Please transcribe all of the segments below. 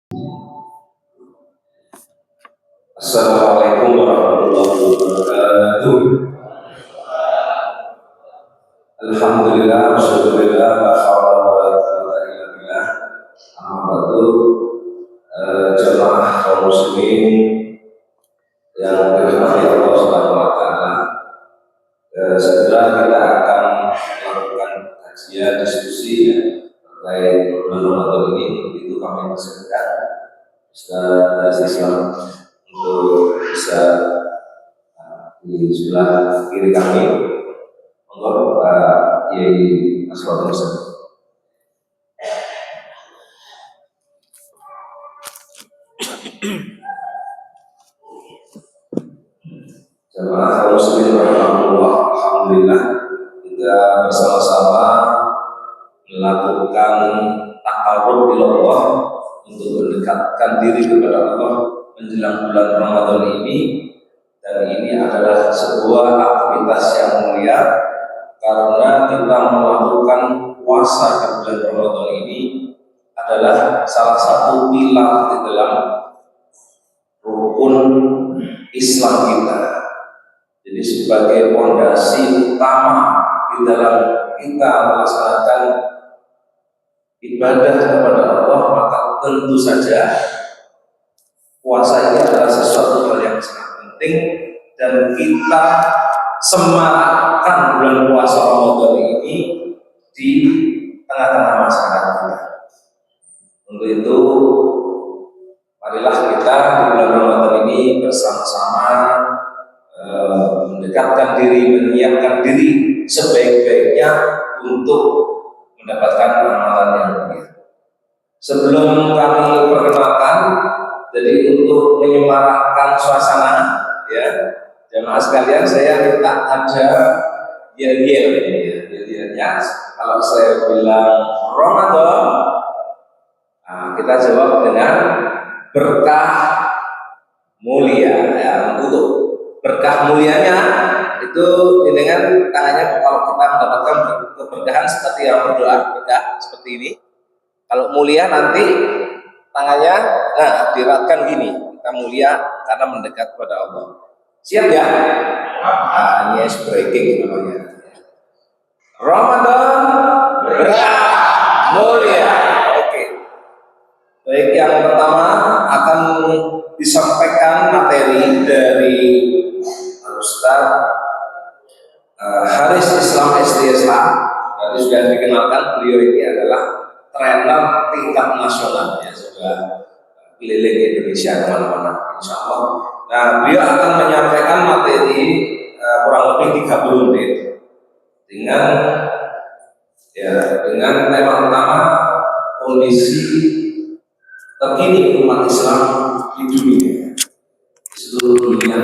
Assalamualaikum warahmatullahi wabarakatuh. Alhamdulillah, wasyukurillah, la haula wala quwwata illa billah. Amma ba'du, jemaah kaum muslimin yang dirahmati Allah Subhanahu wa taala. Segera kita akan melakukan kajian diskusi terkait bulan Ramadan ini. Itu kami persilakan Ustaz Islam untuk bisa di sebelah kiri kami. Monggo Pak Yai Aswatul Ustaz. Jemaah kaum muslimin rahimahullah, alhamdulillah kita bersama-sama melakukan taqarrub ila Allah untuk mendekatkan diri kepada Allah menjelang bulan Ramadan ini, dan ini adalah sebuah aktivitas yang mulia karena kita melakukan puasa di bulan Ramadan ini adalah salah satu pilar di dalam rukun Islam kita. Jadi sebagai fondasi utama di dalam kita melaksanakan ibadah kepada Allah, maka tentu saja puasa ini adalah sesuatu hal yang sangat penting, dan kita semarakkan bulan puasa Ramadan ini di tengah-tengah masyarakat kita. Untuk itu, marilah kita di bulan Ramadan ini bersama-sama mendekatkan diri, menyiapkan diri sebaik-baiknya untuk mendapatkan Ramadan yang mulia. Sebelum kami perkenalkan, jadi untuk menyemarakkan suasana, ya jemaah sekalian, saya minta ada yel-yelnya. Kalau saya bilang Ramadan, kita jawab dengan berkah mulia, ya, untuk berkah mulianya itu dengan tangannya. Kalau kita mendapatkan keberkahan seperti yang berdoa berkah seperti ini, kalau mulia nanti tangannya diratkan gini, kita mulia karena mendekat kepada Allah. Siap ya? Ini breaking namanya. Ramadan berkah mulia. Oke. Baik, yang pertama akan disampaikan materi dari Ustaz Haris Islam SDSH. Tadi sudah dikenalkan, beliau ini adalah trainer tingkat nasional, ya, sudah keliling Indonesia kemana-mana, insya Allah. Nah, beliau akan menyampaikan materi kurang lebih 30 menit dengan tema utama kondisi terkini umat Islam di dunia, di seluruh dunia,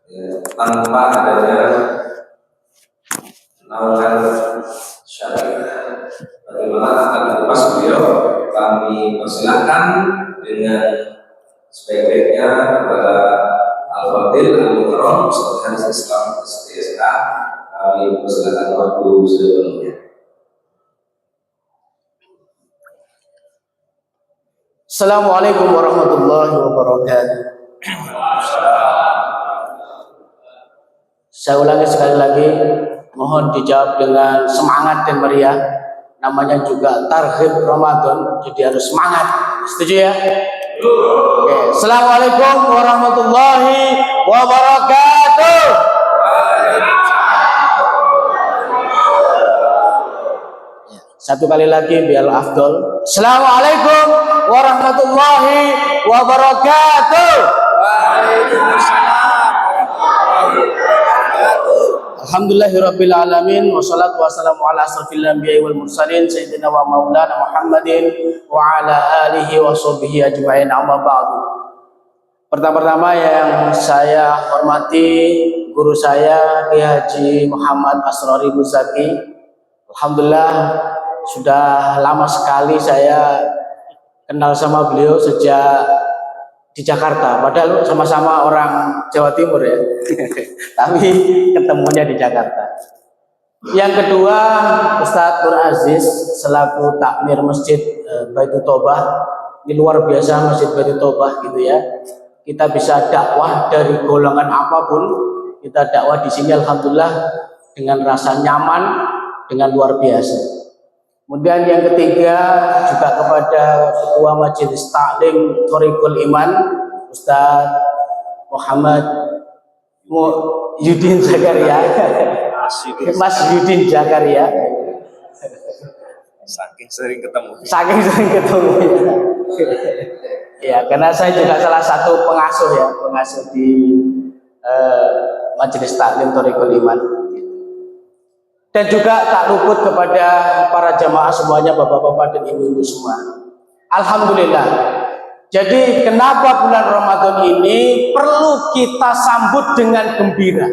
ya, tanpa adanya naungan syariah. Bagaimana akan dikupas beliau? Kami persilahkan dengan sebaik-baiknya kepada Al-Fadil Al-Mukarram Ustaz Haris Islam SDSK. Kami persilahkan waktu sepenuhnya. Assalamualaikum warahmatullahi wabarakatuh. Saya ulangi sekali lagi, mohon dijawab dengan semangat dan meriah. Namanya juga tarhib Ramadan, jadi harus semangat. Setuju ya? Oke. Assalamualaikum warahmatullahi wabarakatuh. Satu kali lagi biar afdol. Assalamualaikum warahmatullahi wabarakatuh. Alhamdulillahirabbil alamin, wassalatu wassalamu ala asrofil anbiya'i wal mursalin sayyidina wa maulana Muhammadin wa ala alihi wa sahbihi ajma'in, amma ba'du. Pertama-tama yang saya hormati guru saya Kiai Haji Muhammad Asrori Muzaki. Alhamdulillah sudah lama sekali saya kenal sama beliau sejak di Jakarta, padahal sama-sama orang Jawa Timur ya. Tapi ketemunya di Jakarta. Yang kedua, Ustadz Nur Aziz selaku takmir Masjid Baitul Tobah Ini luar biasa Masjid Baitul Taubah gitu ya. Kita bisa dakwah dari golongan apapun. Kita dakwah di sini alhamdulillah dengan rasa nyaman, dengan luar biasa. Kemudian yang ketiga juga kepada Ketua Majelis Taklim Thoriqul Iman Ustadz Muhammad Yudin Zakaria, Mas Yudin Zakaria. Saking sering ketemu. Ya, karena saya juga salah satu pengasuh di Majelis Taklim Thoriqul Iman. Dan juga tak luput kepada para jamaah semuanya, bapak-bapak dan ibu-ibu semua. Alhamdulillah. Jadi kenapa bulan Ramadan ini perlu kita sambut dengan gembira?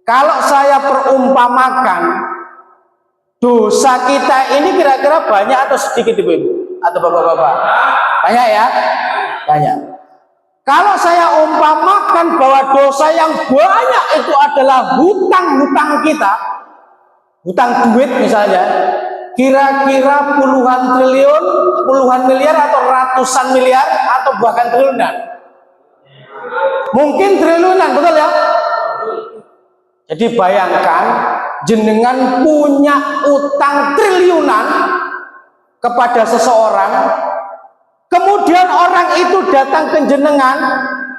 Kalau saya perumpamakan, dosa kita ini kira-kira banyak atau sedikit ibu-ibu? Atau bapak-bapak? Banyak ya? Banyak. Kalau saya umpamakan bahwa dosa yang banyak itu adalah hutang-hutang kita, hutang duit misalnya, kira-kira puluhan triliun, puluhan miliar atau ratusan miliar atau bahkan triliunan. Mungkin triliunan, betul ya? Jadi bayangkan jenengan punya utang triliunan kepada seseorang, kemudian orang itu datang ke jenengan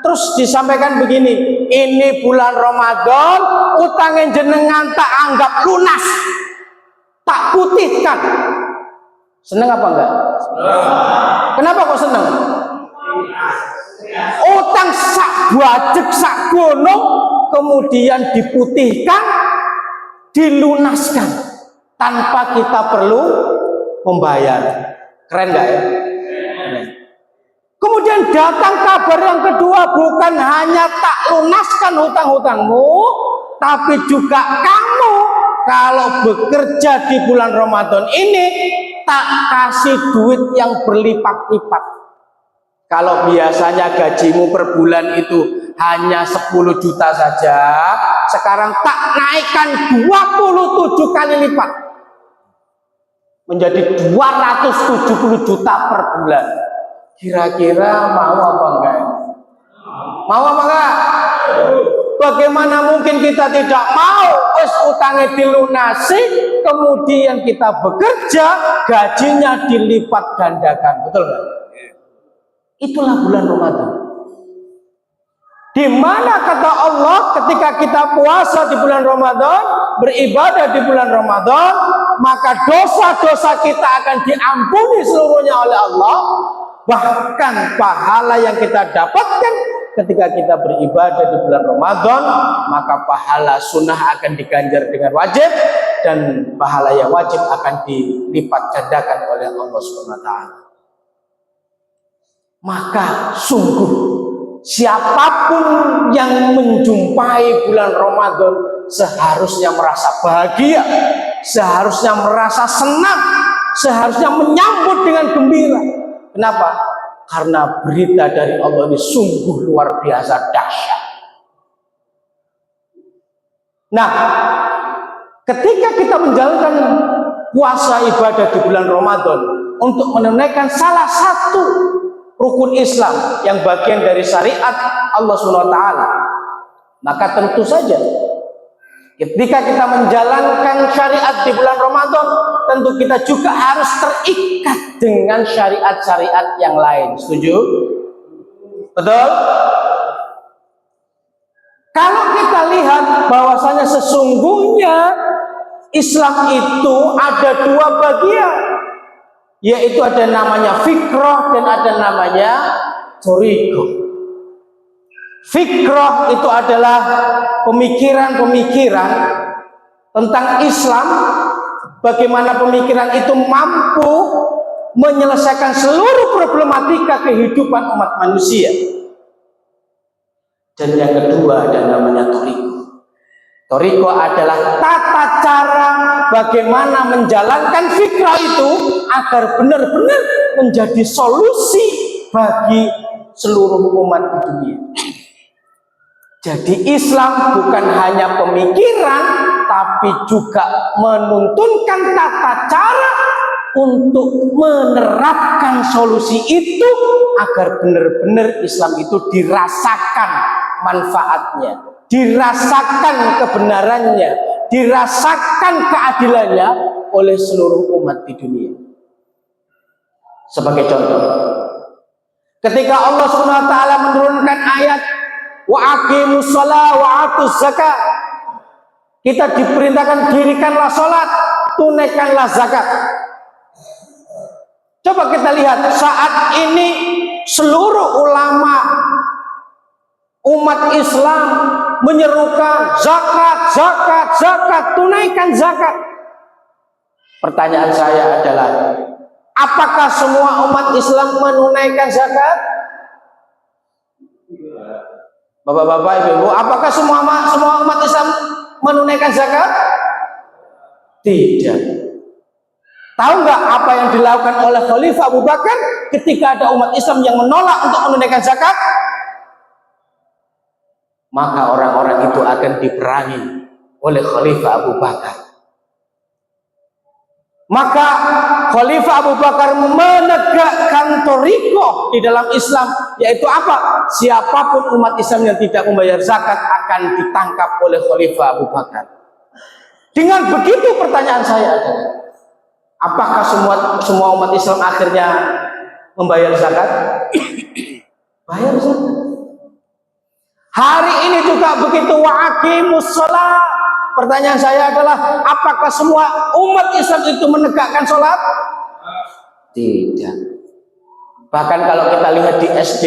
terus disampaikan begini, ini bulan Ramadan utangnya jenengan tak anggap lunas, tak putihkan. Seneng apa enggak? Kenapa kok seneng? Utang sak bajek sak gunung kemudian diputihkan, dilunaskan tanpa kita perlu membayar. Keren gak ya? Kemudian datang kabar yang kedua, bukan hanya tak lunaskan hutang-hutangmu, tapi juga kamu kalau bekerja di bulan Ramadan ini tak kasih duit yang berlipat-lipat. Kalau biasanya gajimu per bulan itu hanya 10 juta saja, sekarang tak naikkan 27 kali lipat menjadi 270 juta per bulan. Kira-kira mau apa enggak? Mau apa enggak? Bagaimana mungkin kita tidak mau? Wes utangnya dilunasi, kemudian kita bekerja, gajinya dilipat gandakan. Betul enggak? Itulah bulan Ramadan. Di mana kata Allah ketika kita puasa di bulan Ramadan, beribadah di bulan Ramadan, maka dosa-dosa kita akan diampuni seluruhnya oleh Allah. Bahkan pahala yang kita dapatkan ketika kita beribadah di bulan Ramadan, maka pahala sunnah akan diganjar dengan wajib, dan pahala yang wajib akan dilipat gandakan oleh Allah SWT. Maka sungguh siapapun yang menjumpai bulan Ramadan seharusnya merasa bahagia, seharusnya merasa senang, seharusnya menyambut dengan gembira. Kenapa? Karena berita dari Allah ini sungguh luar biasa dahsyat. Nah, ketika kita menjalankan puasa ibadah di bulan Ramadan untuk menunaikan salah satu rukun Islam yang bagian dari syariat Allah SWT, maka tentu saja ketika kita menjalankan syariat di bulan Ramadan, tentu kita juga harus terikat dengan syariat-syariat yang lain. Setuju? Betul? Kalau kita lihat bahwasanya sesungguhnya Islam itu ada dua bagian, yaitu ada namanya fikrah dan ada namanya thoriqah. Fikrah itu adalah pemikiran-pemikiran tentang Islam, bagaimana pemikiran itu mampu menyelesaikan seluruh problematika kehidupan umat manusia. Dan yang kedua ada namanya thoriqah. Thoriqah adalah tata cara bagaimana menjalankan fikrah itu agar benar-benar menjadi solusi bagi seluruh umat di dunia. Jadi Islam bukan hanya pemikiran, tapi juga menuntunkan tata cara untuk menerapkan menciptakan solusi itu agar benar-benar Islam itu dirasakan manfaatnya, dirasakan kebenarannya, dirasakan keadilannya oleh seluruh umat di dunia. Sebagai contoh, ketika Allah Subhanahu wa taala menurunkan ayat wa aqimus shalah wa atuz zakat, kita diperintahkan dirikanlah salat, tunaikanlah zakat. Coba kita lihat saat ini seluruh ulama umat Islam menyerukan zakat, zakat, zakat, tunaikan zakat. Pertanyaan saya adalah, apakah semua umat Islam menunaikan zakat? Bapak-bapak, ibu-ibu, apakah semua umat Islam menunaikan zakat? Tidak. Tahu nggak apa yang dilakukan oleh Khalifah Abu Bakar ketika ada umat Islam yang menolak untuk menunaikan zakat? Maka orang-orang itu akan diperangi oleh Khalifah Abu Bakar. Maka Khalifah Abu Bakar menegakkan thariqah di dalam Islam, yaitu apa? Siapapun umat Islam yang tidak membayar zakat akan ditangkap oleh Khalifah Abu Bakar. Dengan begitu pertanyaan saya adalah, apakah semua umat Islam akhirnya membayar zakat? Bayar zakat. Hari ini juga begitu, wa aqimus shalah. Pertanyaan saya adalah, apakah semua umat Islam itu menegakkan sholat? Tidak. Bahkan kalau kita lihat di SD,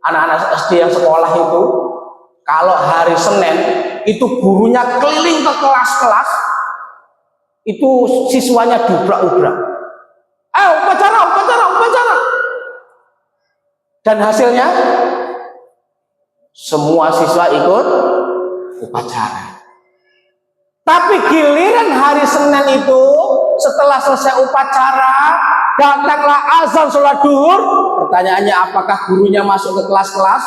anak-anak SD yang sekolah itu, kalau hari Senin itu gurunya keliling ke kelas-kelas, itu siswanya dubrak-ubrak. Upacara, upacara, upacara. Dan hasilnya semua siswa ikut upacara. Tapi giliran hari Senin itu, setelah selesai upacara, datanglah azan sholat duhur. Pertanyaannya, apakah gurunya masuk ke kelas-kelas?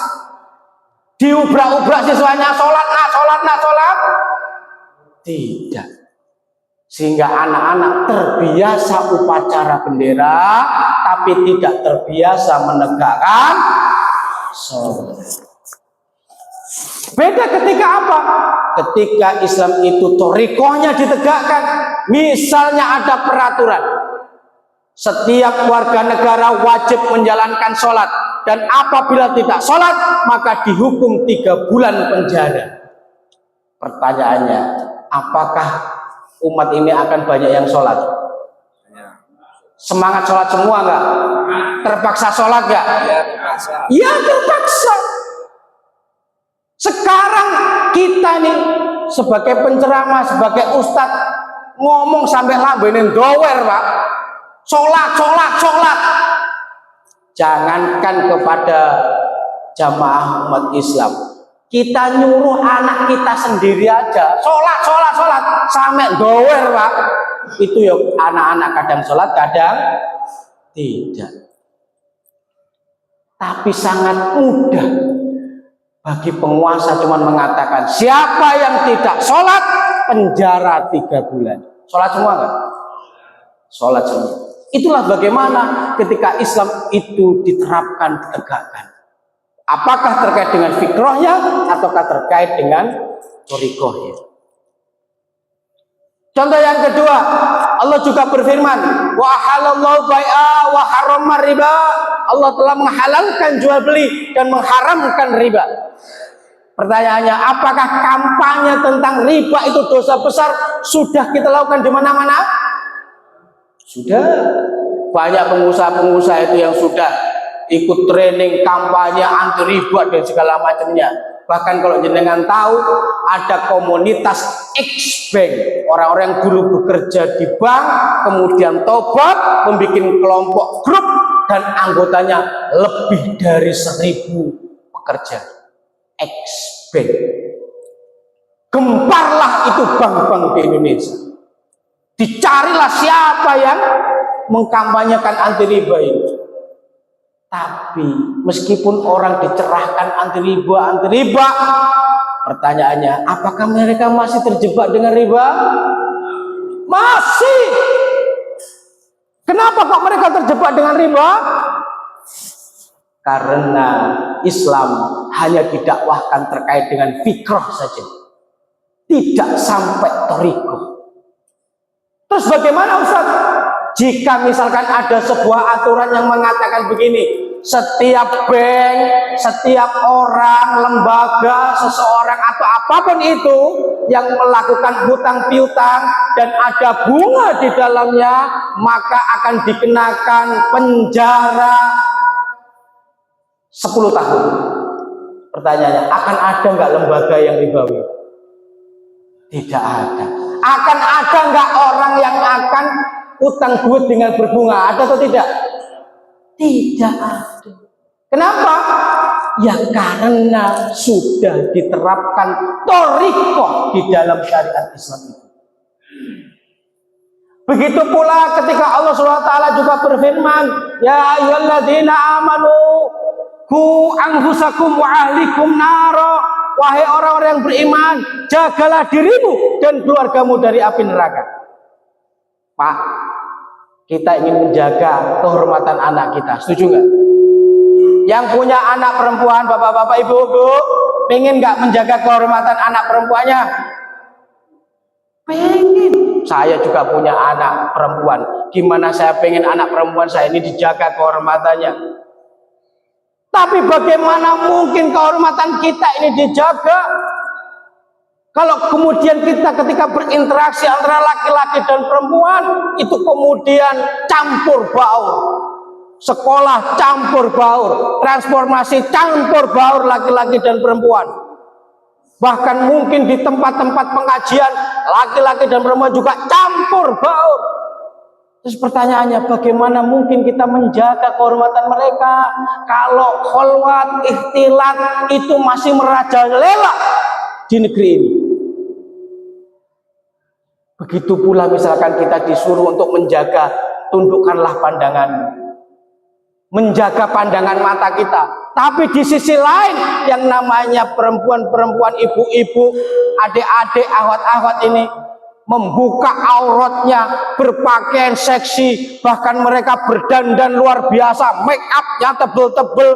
Diubrak-ubrak siswanya, sholat nak, sholat nak, sholat? Tidak. Sehingga anak-anak terbiasa upacara bendera, tapi tidak terbiasa menegakkan sholat. Beda ketika apa? Ketika Islam itu thariqahnya ditegakkan. Misalnya ada peraturan, setiap warga negara wajib menjalankan sholat, dan apabila tidak sholat maka dihukum 3 bulan penjara. Pertanyaannya, apakah umat ini akan banyak yang sholat? Semangat sholat semua nggak? Terpaksa sholat nggak? Ya terpaksa. Sekarang kita nih sebagai penceramah, sebagai ustadz, ngomong sampai lambenin dower, Pak. Sholat, sholat, sholat. Jangankan kepada jamaah umat Islam, kita nyuruh anak kita sendiri aja sholat, sholat, sholat, sampai dower, Pak. Itu ya anak-anak kadang sholat, kadang tidak. Tapi sangat mudah bagi penguasa cuman mengatakan, siapa yang tidak sholat penjara 3 bulan. Sholat semua enggak? Sholat semua. Itulah bagaimana ketika Islam itu diterapkan, ditegakkan. Apakah terkait dengan fikrahnya ataukah terkait dengan thariqahnya? Contoh yang kedua, Allah juga berfirman, wa halallahu bai'a wa harrama riba. Allah telah menghalalkan jual beli dan mengharamkan riba. Pertanyaannya, apakah kampanye tentang riba itu dosa besar sudah kita lakukan di mana-mana? Sudah. Banyak pengusaha-pengusaha itu yang sudah ikut training kampanye anti riba dan segala macamnya. Bahkan kalau jenengan tahu, ada komunitas X-Bank, orang-orang yang dulu bekerja di bank kemudian tobat, membuat kelompok grup dan anggotanya lebih dari 1.000 pekerja. X-Bank. Gemparlah itu bank-bank di Indonesia. Dicarilah siapa yang mengkampanyekan anti riba ini. Tapi meskipun orang dicerahkan anti riba, pertanyaannya, apakah mereka masih terjebak dengan riba? Masih. Kenapa kok mereka terjebak dengan riba? Karena Islam hanya didakwahkan terkait dengan fikrah saja, tidak sampai thariqah. Terus bagaimana Ustaz? Jika misalkan ada sebuah aturan yang mengatakan begini, setiap bank, setiap orang, lembaga, seseorang atau apapun itu yang melakukan hutang piutang dan ada bunga di dalamnya, maka akan dikenakan penjara 10 tahun. Pertanyaannya, akan ada nggak lembaga yang ribawi? Tidak ada. Akan ada nggak orang yang akan utang duit dengan berbunga? Ada atau tidak? Tidak ada. Kenapa? Ya karena sudah diterapkan thariqah di dalam syariat Islam itu. Begitu pula ketika Allah SWT juga berfirman, ya ayyuhalladzina amanu qu anfusakum wa ahlikum naro, wahai orang-orang yang beriman, jagalah dirimu dan keluargamu dari api neraka. Pak, kita ingin menjaga kehormatan anak kita, setuju nggak? Yang punya anak perempuan, bapak-bapak, ibu-ibu, pengen nggak menjaga kehormatan anak perempuannya? Pengen. Saya juga punya anak perempuan. Gimana saya pengen anak perempuan saya ini dijaga kehormatannya? Tapi bagaimana mungkin kehormatan kita ini dijaga kalau kemudian kita ketika berinteraksi antara laki-laki dan perempuan itu kemudian campur baur, sekolah campur baur, transformasi campur baur laki-laki dan perempuan, bahkan mungkin di tempat-tempat pengajian laki-laki dan perempuan juga campur baur. Terus pertanyaannya, bagaimana mungkin kita menjaga kehormatan mereka kalau kholwat, ikhtilat itu masih merajalela di negeri ini? Begitu pula misalkan kita disuruh untuk menjaga, tundukkanlah pandanganmu, menjaga pandangan mata kita. Tapi di sisi lain yang namanya perempuan-perempuan, ibu-ibu, adik-adik, ahwat-ahwat ini membuka auratnya, berpakaian seksi, bahkan mereka berdandan luar biasa, make upnya tebel-tebel,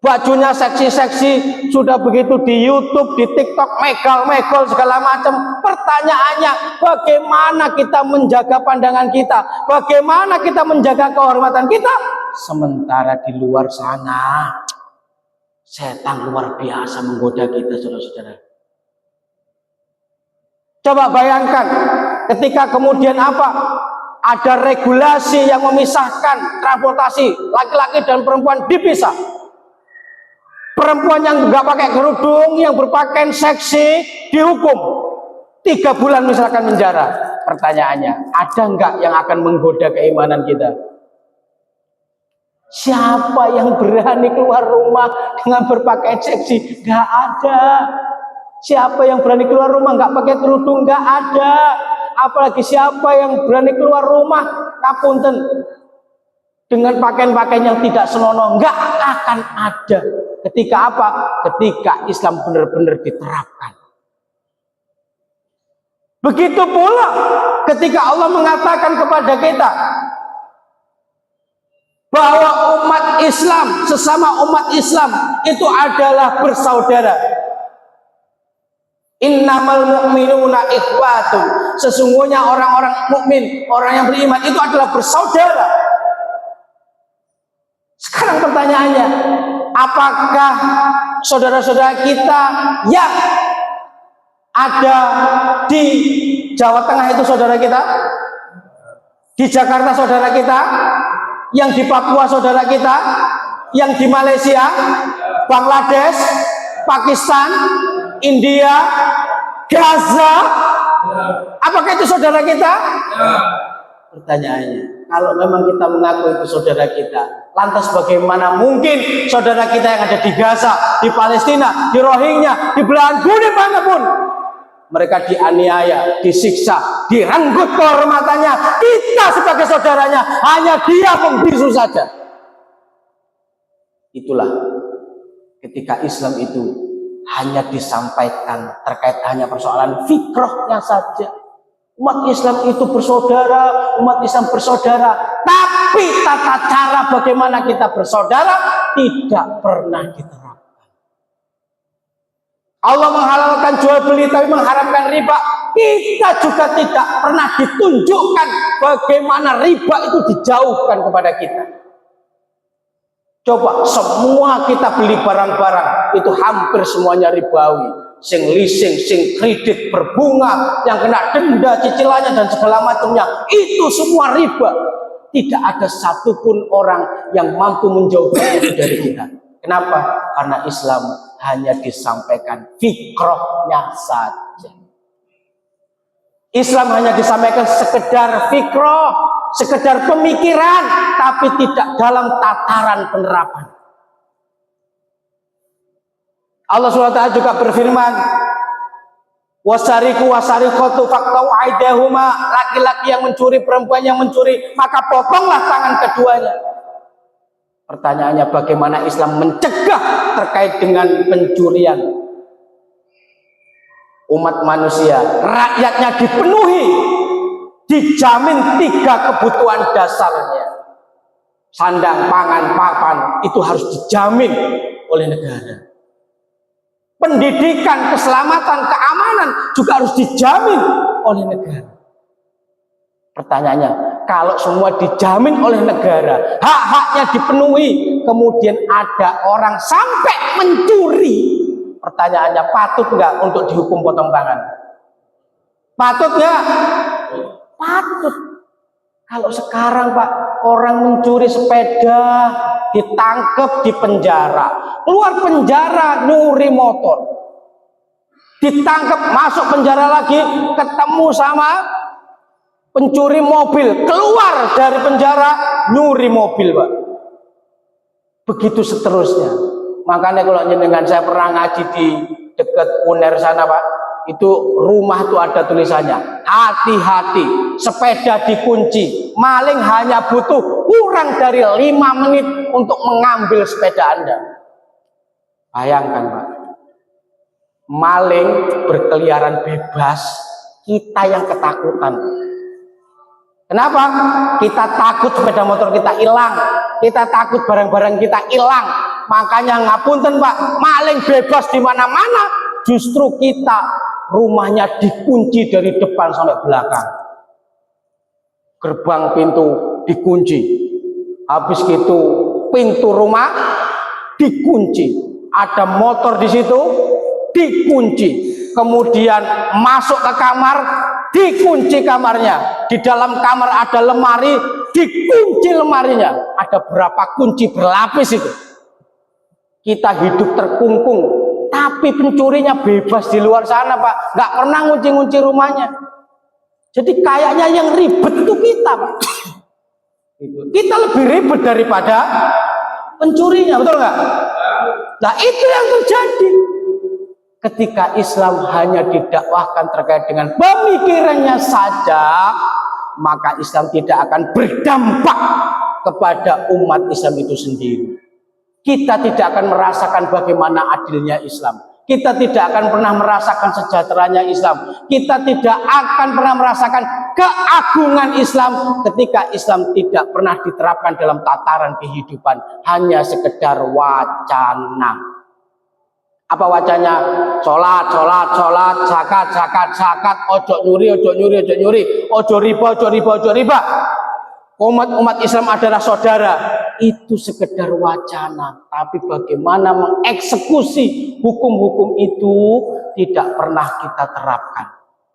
bajunya seksi-seksi, sudah begitu di YouTube, di TikTok, megal-megal segala macam. Pertanyaannya, bagaimana kita menjaga pandangan kita? Bagaimana kita menjaga kehormatan kita? Sementara di luar sana, setan luar biasa menggoda kita, saudara-saudara. Coba bayangkan, ketika kemudian apa? Ada regulasi yang memisahkan transportasi laki-laki dan perempuan dipisah. Perempuan yang nggak pakai kerudung, yang berpakaian seksi dihukum 3 bulan misalkan penjara. Pertanyaannya, ada nggak yang akan menggoda keimanan kita? Siapa yang berani keluar rumah dengan berpakaian seksi? Nggak ada. Siapa yang berani keluar rumah nggak pakai kerudung? Nggak ada. Apalagi siapa yang berani keluar rumah ngapunten dengan pakaian-pakaian yang tidak senonoh? Nggak akan ada. Ketika apa? Ketika Islam benar-benar diterapkan. Begitu pula ketika Allah mengatakan kepada kita bahwa umat Islam, sesama umat Islam itu adalah bersaudara. Innamal mu'minuna ikhwatun. Sesungguhnya orang-orang mukmin, orang yang beriman itu adalah bersaudara. Sekarang pertanyaannya, apakah saudara-saudara kita yang ada di Jawa Tengah itu saudara kita? Di Jakarta saudara kita? Yang di Papua saudara kita? Yang di Malaysia, Bangladesh, Pakistan, India, Gaza, apakah itu saudara kita? Pertanyaannya, kalau memang kita mengaku itu saudara kita, lantas bagaimana mungkin saudara kita yang ada di Gaza, di Palestina, di Rohingya, di belahan bumi manapun, mereka dianiaya, disiksa, direnggut kehormatannya, kita sebagai saudaranya hanya dia membisu saja. Itulah ketika Islam itu hanya disampaikan terkait hanya persoalan fikrahnya saja. Umat Islam itu bersaudara, umat Islam bersaudara. Tapi tata cara bagaimana kita bersaudara tidak pernah diterapkan. Allah menghalalkan jual beli tapi mengharamkan riba. Kita juga tidak pernah ditunjukkan bagaimana riba itu dijauhkan kepada kita. Coba semua kita beli barang-barang itu hampir semuanya ribawi. Sing leasing, sing kredit berbunga, yang kena denda, cicilannya dan segala macamnya, itu semua riba. Tidak ada satupun orang yang mampu menjauhkan itu dari kita. Kenapa? Karena Islam hanya disampaikan fikrohnya saja. Islam hanya disampaikan sekedar fikroh, sekedar pemikiran, tapi tidak dalam tataran penerapan. Allah SWT juga berfirman, wasariku wasarikotu faktau aidahuma, laki-laki yang mencuri, perempuan yang mencuri, maka potonglah tangan keduanya. Pertanyaannya, bagaimana Islam mencegah terkait dengan pencurian? Umat manusia, rakyatnya dipenuhi, dijamin 3 kebutuhan dasarnya. Sandang, pangan, papan, itu harus dijamin oleh negara. Pendidikan, keselamatan, keamanan juga harus dijamin oleh negara. Pertanyaannya, kalau semua dijamin oleh negara, hak-haknya dipenuhi, kemudian ada orang sampai mencuri, pertanyaannya, patut nggak untuk dihukum potong tangan? Patut nggak? Patut. Kalau sekarang Pak, orang mencuri sepeda, ditangkap, dipenjara, keluar penjara nyuri motor, ditangkap, masuk penjara lagi, ketemu sama pencuri mobil, keluar dari penjara nyuri mobil Pak. Begitu seterusnya. Makanya kalau dengan saya pernah ngaji di dekat UNER sana Pak, itu rumah itu ada tulisannya, hati-hati, sepeda dikunci, maling hanya butuh kurang dari 5 menit untuk mengambil sepeda Anda. Bayangkan Pak, maling berkeliaran bebas, kita yang ketakutan. Kenapa? Kita takut sepeda motor kita hilang, kita takut barang-barang kita hilang. Makanya ngapunten Pak, maling bebas di mana-mana, justru kita rumahnya dikunci dari depan sampai belakang. Gerbang pintu dikunci, habis itu pintu rumah dikunci, ada motor di situ dikunci, kemudian masuk ke kamar dikunci kamarnya, di dalam kamar ada lemari dikunci lemarinya, ada berapa kunci berlapis itu. Kita hidup terkungkung, tapi pencurinya bebas di luar sana Pak, nggak pernah ngunci-ngunci rumahnya. Jadi kayaknya yang ribet itu kita Pak. Kita lebih ribet daripada pencurinya, betul nggak? Nah itu yang terjadi ketika Islam hanya didakwahkan terkait dengan pemikirannya saja, maka Islam tidak akan berdampak kepada umat Islam itu sendiri. Kita tidak akan merasakan bagaimana adilnya Islam. Kita tidak akan pernah merasakan sejahteranya Islam. Kita tidak akan pernah merasakan keagungan Islam ketika Islam tidak pernah diterapkan dalam tataran kehidupan. Hanya sekedar wacana. Apa wacanya? Sholat, sholat, sholat, zakat, zakat, zakat, ojo nyuri, ojo nyuri, ojo nyuri, ojo riba, ojo riba, ojo riba. Umat Islam adalah saudara. Itu sekedar wacana, tapi bagaimana mengeksekusi hukum-hukum itu tidak pernah kita terapkan.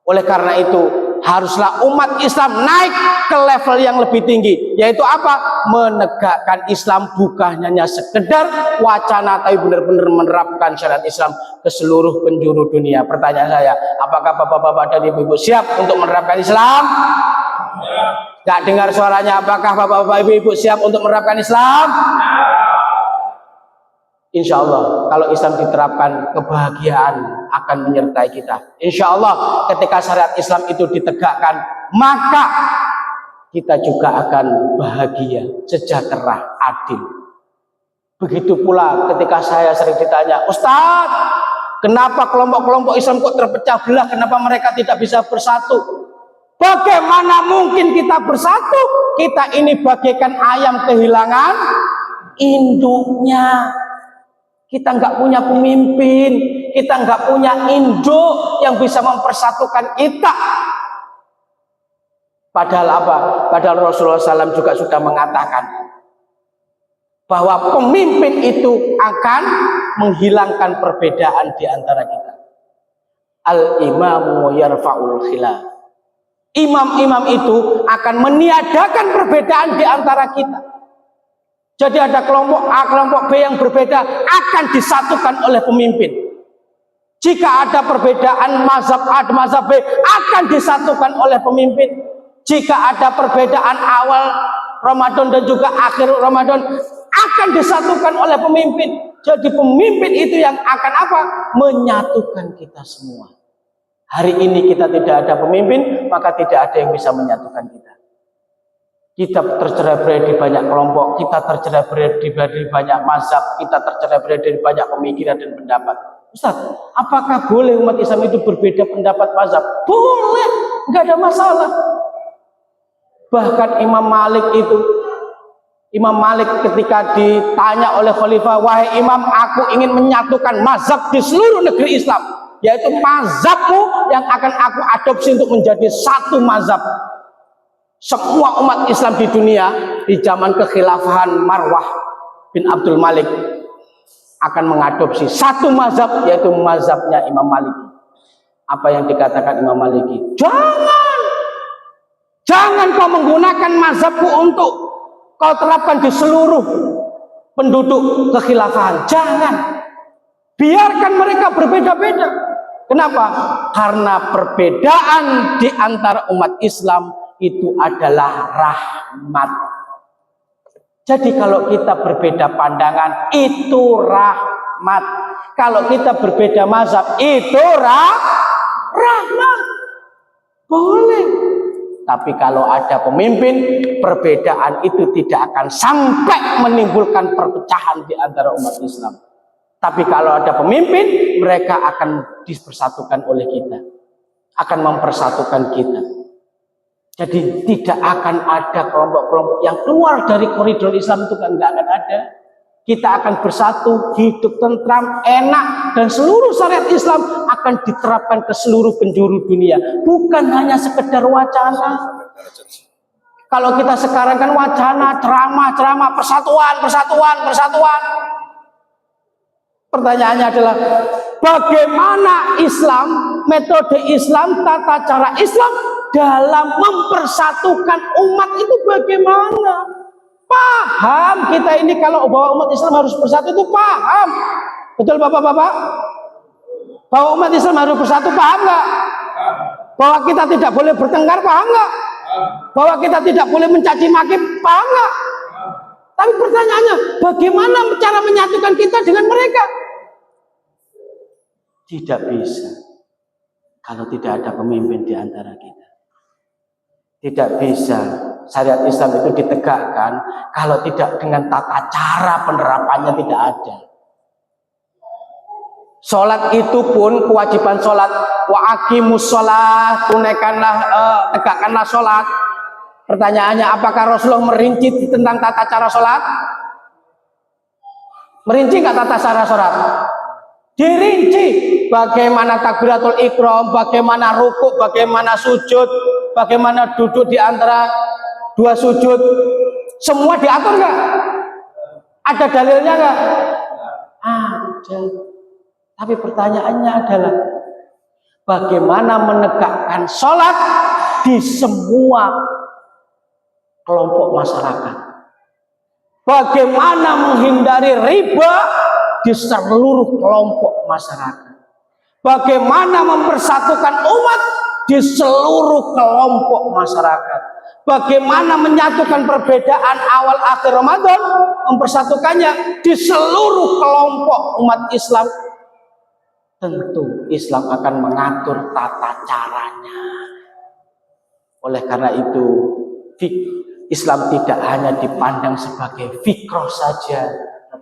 Oleh karena itu haruslah umat Islam naik ke level yang lebih tinggi, yaitu apa? Menegakkan Islam bukan hanya sekedar wacana, tapi benar-benar menerapkan syariat Islam ke seluruh penjuru dunia. Pertanyaan saya, apakah bapak-bapak dan ibu-ibu siap untuk menerapkan Islam? Gak dengar suaranya. Apakah bapak-bapak ibu-ibu siap untuk menerapkan Islam? Insya Allah kalau Islam diterapkan, kebahagiaan akan menyertai kita. Insya Allah ketika syariat Islam itu ditegakkan, maka kita juga akan bahagia, sejahtera, adil. Begitu pula ketika saya sering ditanya, Ustadz, kenapa kelompok-kelompok Islam kok terpecah belah? Kenapa mereka tidak bisa bersatu? Bagaimana mungkin kita bersatu? Kita ini bagaikan ayam kehilangan induknya. Kita nggak punya pemimpin, kita nggak punya induk yang bisa mempersatukan kita. Padahal apa? Padahal Rasulullah SAW juga sudah mengatakan bahwa pemimpin itu akan menghilangkan perbedaan di antara kita. Al-imamu yarfa'ul khilaf. Imam-imam itu akan meniadakan perbedaan di antara kita. Jadi ada kelompok A, kelompok B yang berbeda akan disatukan oleh pemimpin. Jika ada perbedaan mazhab A dan mazhab B akan disatukan oleh pemimpin. Jika ada perbedaan awal Ramadan dan juga akhir Ramadan akan disatukan oleh pemimpin. Jadi pemimpin itu yang akan apa? Menyatukan kita semua. Hari ini kita tidak ada pemimpin, maka tidak ada yang bisa menyatukan kita. Kita tercerai-berai di banyak kelompok, kita tercerai-berai di banyak mazhab, kita tercerai-berai di banyak pemikiran dan pendapat. Ustaz, apakah boleh umat Islam itu berbeda pendapat mazhab? Boleh, nggak ada masalah. Bahkan Imam Malik ketika ditanya oleh khalifah, wahai imam, aku ingin menyatukan mazhab di seluruh negeri Islam, yaitu mazhabmu yang akan aku adopsi untuk menjadi satu mazhab. Semua umat Islam di dunia di zaman kekhilafahan Marwah bin Abdul Malik akan mengadopsi satu mazhab, yaitu mazhabnya Imam Maliki. Apa yang dikatakan Imam Maliki? Jangan kau menggunakan mazhabku untuk kau terapkan di seluruh penduduk kekhilafahan. Jangan. Biarkan mereka berbeda-beda. Kenapa? Karena perbedaan di antara umat Islam itu adalah rahmat. Jadi kalau kita berbeda pandangan itu rahmat. Kalau kita berbeda mazhab itu rahmat. Boleh. Tapi kalau ada pemimpin, perbedaan itu tidak akan sampai menimbulkan perpecahan di antara umat Islam. Tapi kalau ada pemimpin, mereka akan dipersatukan oleh kita, akan mempersatukan kita. Jadi tidak akan ada kelompok-kelompok yang keluar dari koridor Islam, itu kan nggak akan ada. Kita akan bersatu, hidup tentram, enak, dan seluruh syariat Islam akan diterapkan ke seluruh penjuru dunia. Bukan hanya sekedar wacana. Kalau kita sekarang kan wacana, ceramah, persatuan. Pertanyaannya adalah bagaimana Islam, metode Islam, tata cara Islam dalam mempersatukan umat itu bagaimana? Paham kita ini kalau bahwa umat Islam harus bersatu itu paham. Betul Bapak-bapak? Bahwa umat Islam harus bersatu paham nggak? Bahwa kita tidak boleh bertengkar paham nggak? Bahwa kita tidak boleh mencaci maki paham nggak? Tapi pertanyaannya, bagaimana cara menyatukan kita dengan mereka? Tidak bisa kalau tidak ada pemimpin di antara kita. Tidak bisa syariat Islam itu ditegakkan kalau tidak dengan tata cara penerapannya tidak ada. Sholat itu pun kewajiban sholat, wa aqimus sholat, tunaikanlah, tegakkanlah sholat. Pertanyaannya, apakah Rasulullah merinci tentang tata cara sholat? Merinci nggak tata cara sholat? Dirinci. Bagaimana takbiratul ikram, bagaimana rukuk, bagaimana sujud, bagaimana duduk di antara dua sujud, semua diatur nggak? Ada dalilnya nggak? Ada. Tapi pertanyaannya adalah bagaimana menegakkan sholat di semua kelompok masyarakat? Bagaimana menghindari riba di seluruh kelompok masyarakat? Bagaimana mempersatukan umat di seluruh kelompok masyarakat? Bagaimana menyatukan perbedaan awal akhir Ramadan, mempersatukannya di seluruh kelompok umat Islam? Tentu Islam akan mengatur tata caranya. Oleh karena itu, Islam tidak hanya dipandang sebagai fikroh saja,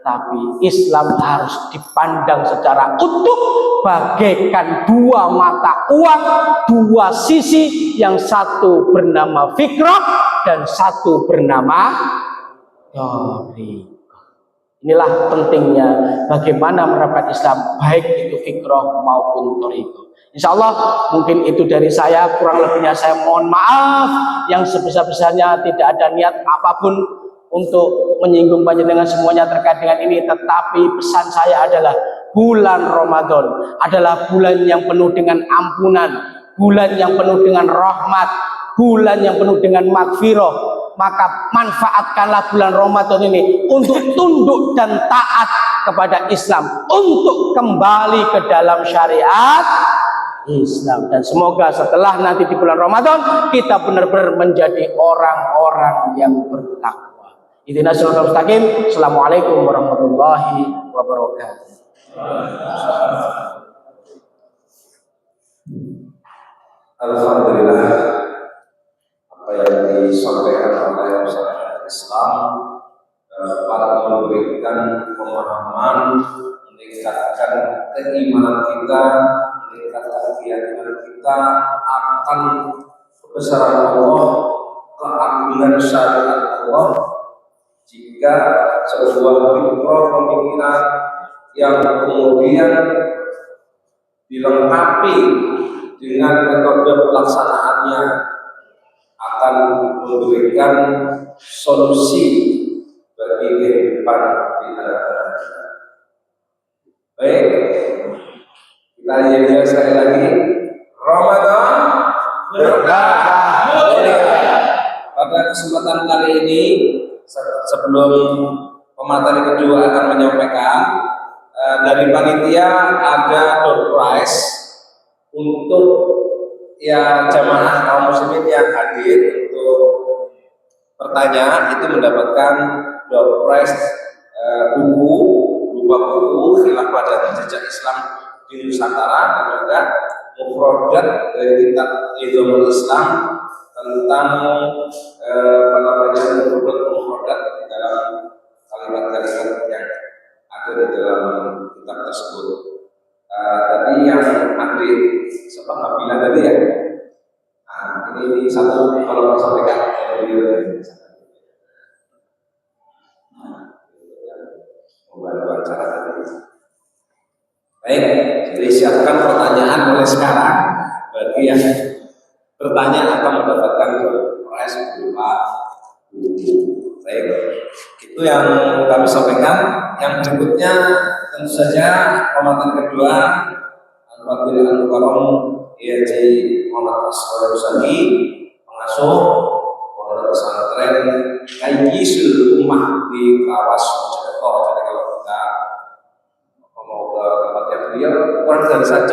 tetapi Islam harus dipandang secara utuh bagaikan dua mata uang, dua sisi, yang satu bernama fikrah dan satu bernama teori. Inilah pentingnya bagaimana menerapkan Islam, baik itu fikrah maupun thariqah. Insya Allah mungkin itu dari saya, kurang lebihnya saya mohon maaf yang sebesar-besarnya, tidak ada niat apapun untuk menyinggung panjenengan semuanya terkait dengan ini. Tetapi pesan saya adalah bulan Ramadan adalah bulan yang penuh dengan ampunan, bulan yang penuh dengan rahmat, bulan yang penuh dengan magfirah. Maka manfaatkanlah bulan Ramadan ini untuk tunduk dan taat kepada Islam, untuk kembali ke dalam syariat Islam. Dan semoga setelah nanti di bulan Ramadan kita benar-benar menjadi orang-orang yang bertakwa. Ihdinas siratal mustaqim. Assalamualaikum warahmatullahi wabarakatuh. Alhamdulillah, apa yang disampaikan oleh Ustaz Islam dapat memberikan pemahaman, meningkatkan keimanan kita, meningkatkan keyakinan kita akan kebesaran Allah, keagungan syariat Allah. Jika sebuah pemikiran yang kemudian dilengkapi dengan metode pelaksanaannya akan memberikan solusi bagi kehidupan di negara kita. Baik, kita lihat sekali lagi. Ramadan berkah. Pada kesempatan kali ini, sebelum pemateri kedua akan menyampaikan, dari panitia ada door prize untuk ya jamaah kaum muslimin yang hadir untuk pertanyaan itu mendapatkan door prize buku Khilafah dan Jejak Islam di Nusantara, dan juga mufradat dari kitab Idhamul Islam tentang mufradat di dalam kalimat-kalimat yang ada di dalam kitab tersebut. Tadi yang hadir sebab Nabila tadi ya. Nah, ini satu kalau disampaikan membantu acara tadi. Baik, jadi siapkan pertanyaan mulai sekarang. Bagi yang bertanya akan mendapatkan prize berupa buku. Baik, itu yang kami sampaikan. Yang berikutnya tentu saja pemateri kedua Al-Fadhil Al-Mukarram YJ Muhammad Asghar Rusadi, pengasuh pondok pesantren Kayyisul Ummah di Kawas Mojokerto. Jadi kalau kita mau ke tempatnya beliau kurang dari 1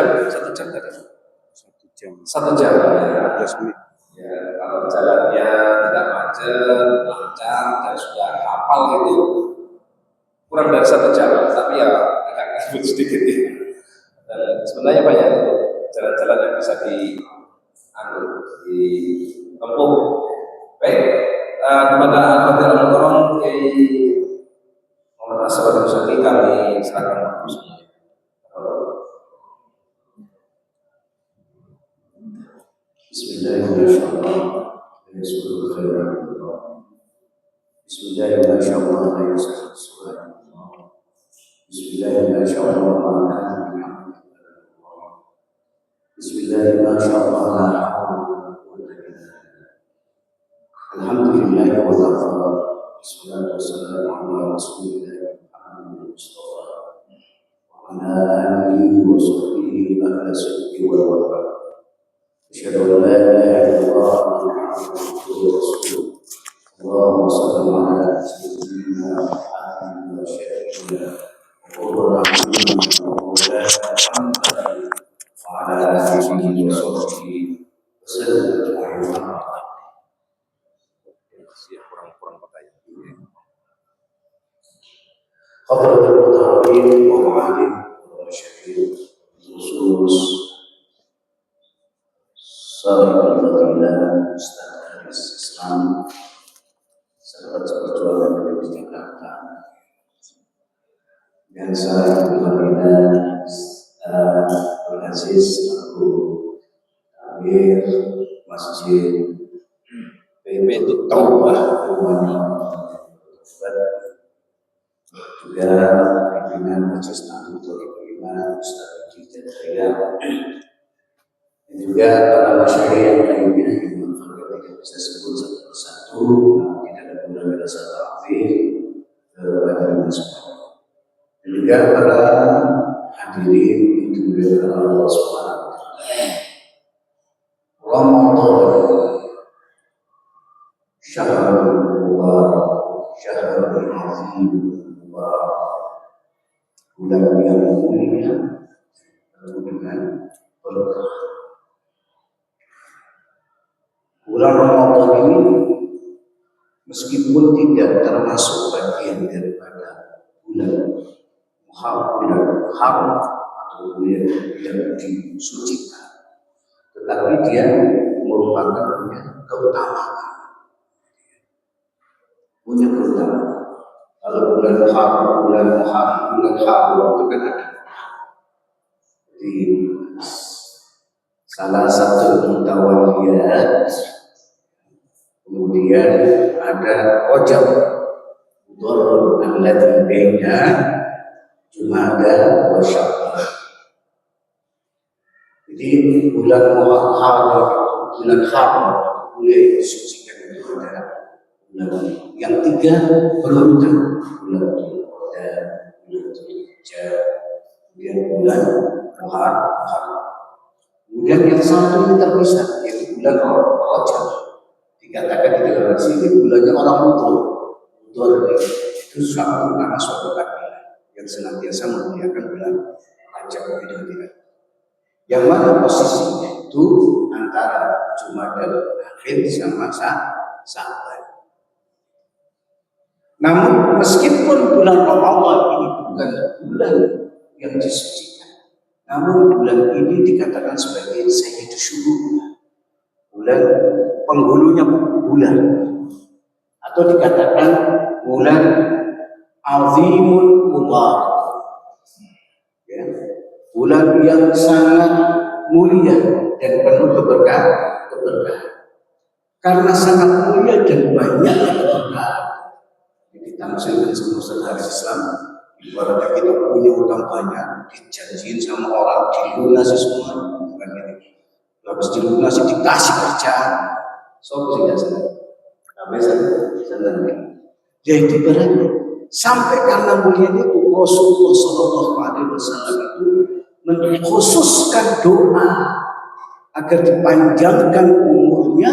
jam tadi. 1 jam ya. Ya, kalau jalannya tidak macet, lancar dan sudah hafal itu kurang dari 1 jam, tapi ya agak ribet sedikit ya. Dan sebenarnya banyak jalan-jalan yang bisa ditempuh. Baik, kepada Al-Fadhil Al-Mukarram Muhammad Asghar Rusadi kami silakan semuanya. Alhamdulillah wa wassalatu wassalamu ala Rasulillah Muhammad Mustafa wa ala alihi wa sahbihi ahla sidqi wal wafa. Asyhadu an la ilaha illallah Muhammadur Rasulullah. Allahumma shalli ala sayyidina Muhammad wa syafi'ina wa rahmatina wa ala alihi wa sahbihi wasallam. Hadratul Mutahharin wa Mu'alim wa Syahid khusus Sahabat Fadilah Ustaz Islam, sahabat seperjuangan di Jakarta, dan saya Al Aziz aku Amir Masjid Baitul Taubah juga pimpinan Majelis Nahdlatul Ulama Ustaz Haji Jaya dan juga para masyarakat yang lainnya yang tidak bisa sebut satu persatu, namun kita ada beberapa rasa ta'zim kepada semua. Dan juga para hadirin yang dimuliakan Allah Subhanahu wa taala. Ramadan syahrul mubarak, syahrul azim mubarak. Bulan yang mulia penuh dengan berkah. Bulan Ramadan ini meskipun tidak termasuk bagian daripada bulan haram atau bulan yang disucikan, tetapi dia merupakan punya keutamaan. Kalau bulan haram itu kan ada. Jadi salah satu mutawaliyat, kemudian ada Rajab, Dhul alladzi baina Jumada wa Sya'ban. Jadi bulan haram, bulan yang disucikan itu ada bulan yang tiga berurutan, bulan Dzulqa'dah, bulan Dzulhijjah, kemudian bulan Muharram. Kemudian yang satu ini terpisah, yaitu bulan Rajab. Dikatakan di dalam sini bulannya orang Mutur itu suatu kabilah yang senantiasa memuliakan bulan Rajab itu. Yang mana posisinya itu antara Jumadal Akhir sama Sya'ban. Namun meskipun bulan Ramadan ini bukan bulan yang disucikan, namun bulan ini dikatakan sebagai Sayyidus Syuhur, bulan penghulunya bulan, atau dikatakan bulan Azimul Mubarak, ya, bulan yang sangat mulia dan penuh keberkahan. Karena sangat mulia dan banyak keberkahan, ditampilkan sama saudara Islam. Ibaratnya kita punya utang banyak, dijanjiin sama orang, dilunasi semua, bukan gitu. Habis dilunasi dikasih kerjaan, so tidak senang. Tapi senang. Jadi berarti sampai karena mulia itu Rasulullah SAW itu mengkhususkan doa agar dipanjangkan umurnya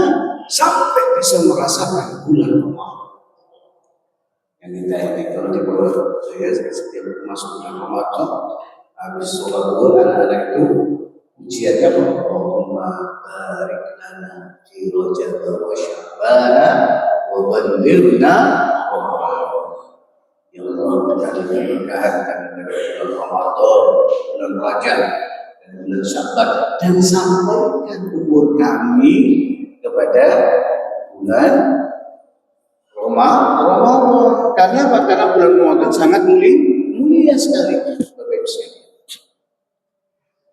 sampai bisa merasakan bulan Ramadan. Yang kita ini kalau di bawah saya setiap masuk bulan Ramadan, habis sholat zuhur anak-anak itu ujiannya Allahumma barik lana fi Rajab wa Sya'ban wa ballighna Ramadan. Ya Allah, berikan keberkahan dari bulan Ramadan, bulan Rajab dan bulan Sya'ban, dan sampaikan umur kami kepada bulan Ramadan. Karena apa? Karena bulan Ramadan sangat mulia sekali.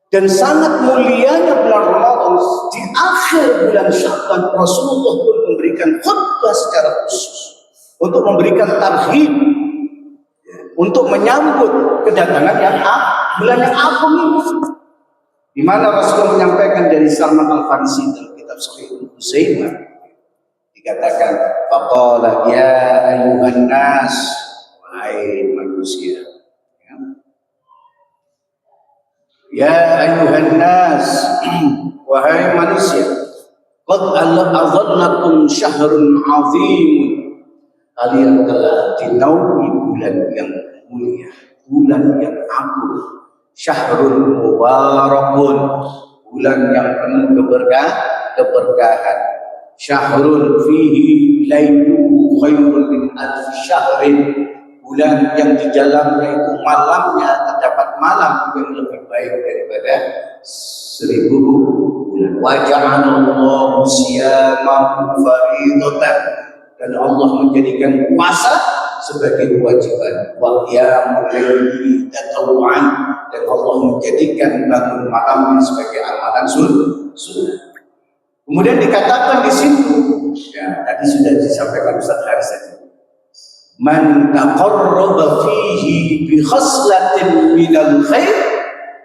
Dan sangat mulianya bulan Ramadan, di akhir bulan Sya'ban Rasulullah pun memberikan khutbah secara khusus untuk memberikan tarhib, untuk menyambut kedatangan bulan yang agung ini. Di mana Rasulullah menyampaikan dari Salman Al-Farisi dalam kitab Sahih Huzaimah, dikatakan faqala ya ayyuhan nas, wahai manusia, ya ayyuhan nas, wahai manusia, qad adhallakum syahrun azim, kalian telah dinaungi bulan yang mulia, bulan yang agung, syahrul mubarakun, bulan yang penuh keberkahan, syahrun fihi lailuhu khairun min alf syahrin, bulan yang di dalamnya itu malamnya terdapat malam yang lebih baik daripada 1000 bulan. Wa ja'alallahu siyamahu faridatan, dan Allah menjadikan puasa sebagai kewajiban. Wa qiyamul laili tatawwu'an, dan Allah menjadikan bangun malam sebagai amalan sunnah. Kemudian dikatakan di situ, ya tadi sudah disampaikan Ustaz Haris tadi, man taqarraba fihi bi khaslatin minal khair,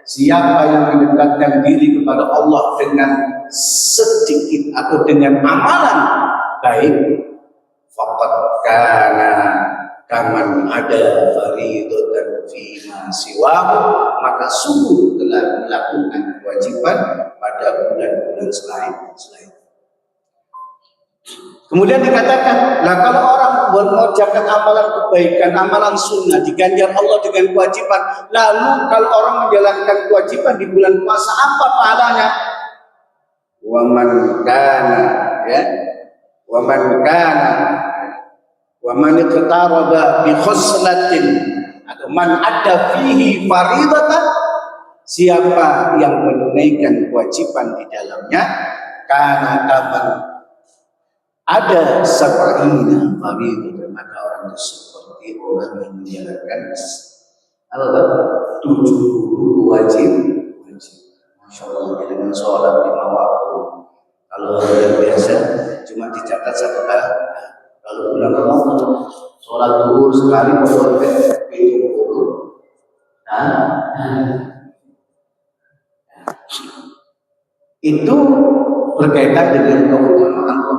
siapa yang mendekatkan diri kepada Allah dengan sedikit atau dengan amalan baik, faqad kana kaman ada faridatan fi ma siwahu, maka sungguh telah melakukan kewajiban pada bulan-bulan selain. Kemudian dikatakan, nah kalau orang mengerjakan amalan kebaikan, amalan sunnah, diganjar Allah dengan kewajiban, lalu kalau orang menjalankan kewajiban di bulan puasa, apa pahalanya? Waman kana, ya, waman kana, waman iqtaraba bi khuslatin, atau man ada fihi faridatan, siapa yang menunaikan kewajiban di dalamnya, kana kaman ada sab'ina faridah, maka orang itu seperti orang yang menjalankan 70 wajib. Masya Allah, dengan sholat 5 waktu. Kalau yang biasa cuma dicatat 1 kali. Kalau bulan Ramadan sholat zuhur sekali boleh 70. Itu berkaitan dengan keutamaan.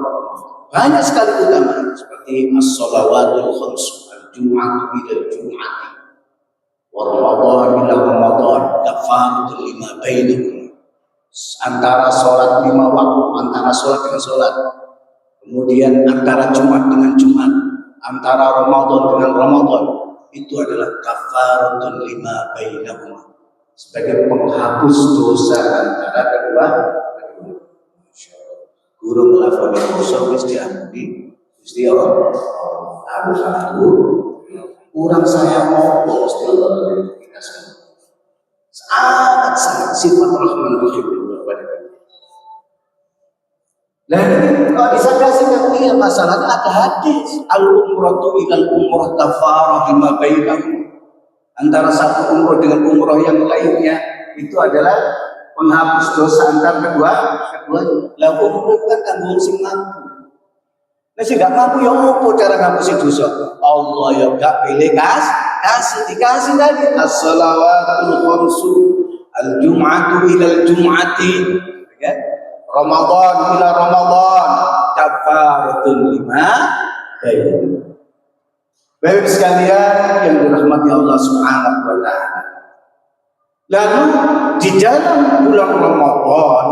Banyak sekali keutamaan seperti as-shalawatul khams, al-jum'atu ila al-jum'ati, wa ramadan ila ramadan, kafaratul lima bainakum, antara sholat 5 waktu, antara sholat dengan sholat, kemudian antara Jumat dengan Jumat, antara Ramadan dengan Ramadan, itu adalah kafaratul lima bainakum, sebagai penghapus dosa antara kedua. Guru melafalkan dosa mesti diampuni, mesti Allah harus aku kurang saya mau mesti Allah dikasih. Sangat sifat Rahman Rahim kepada kita. Dan kalau disangka-sangka ini masalahnya ada hadis al-umratu ilal umrah kafarah lima bainahum, antara satu umrah dengan umrah yang lainnya itu adalah menghapus dosa antar keduanya. Lah umrah kan kanggo sing mampu. Nek sing gak mampu ya opo cara ngapusi dosa? Allah ya gak pilih dikasih tadi as-shalawatul khamsu, al-jum'atu ila al-jum'ati, ya. Ramadan ila Ramadan, kafaratun lima bainakum. Baik sekalian yang dirahmati Allah Subhanahu wa taala. Lalu di dalam bulan Ramadan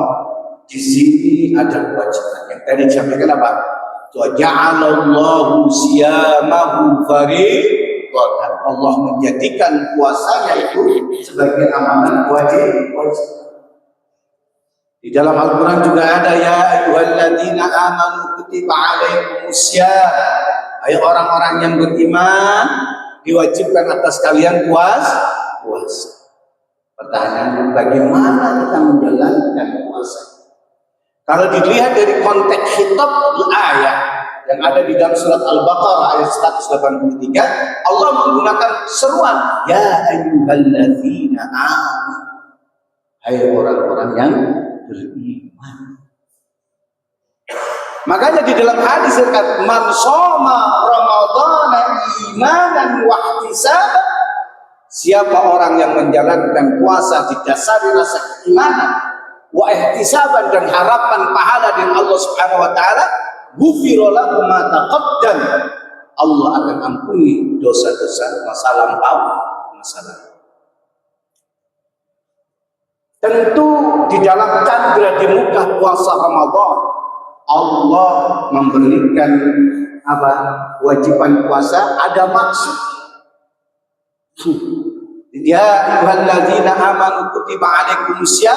di sini ada kewajiban yang tadi disampaikan apa? Ja'alallahu siyamahu fariidatan. Allah menjadikan puasanya itu sebagai amalan wajib. Di dalam Al-Quran juga ada ya ayyuhalladzina amanu kutiba alaikumussyam. Hai orang-orang yang beriman, diwajibkan atas kalian puasa. Pertanyaan, bagaimana kita menjalankan puasa? Kalau dilihat dari konteks khitab ayat yang ada di dalam surat Al-Baqarah ayat 183, Allah menggunakan seruan ya ayyuhalladzina amanu, hai orang-orang yang beriman. Makanya di dalam hadis terkata man shoma ramadhana imanan wa ihtisaban, siapa orang yang menjalankan puasa didasari rasa keimanan wa ihtisaban dan harapan pahala dari Allah Subhanahu wa taala, ghufira lahu ma taqaddam, Allah akan ampuni dosa-dosa masa lampau, masa lalu. Tentu di dalam candra di muka puasa Ramadan Allah memberikan apa? Kewajiban puasa ada maksud. Ya ayyuhalladzina amanu kutiba alaikumussyam,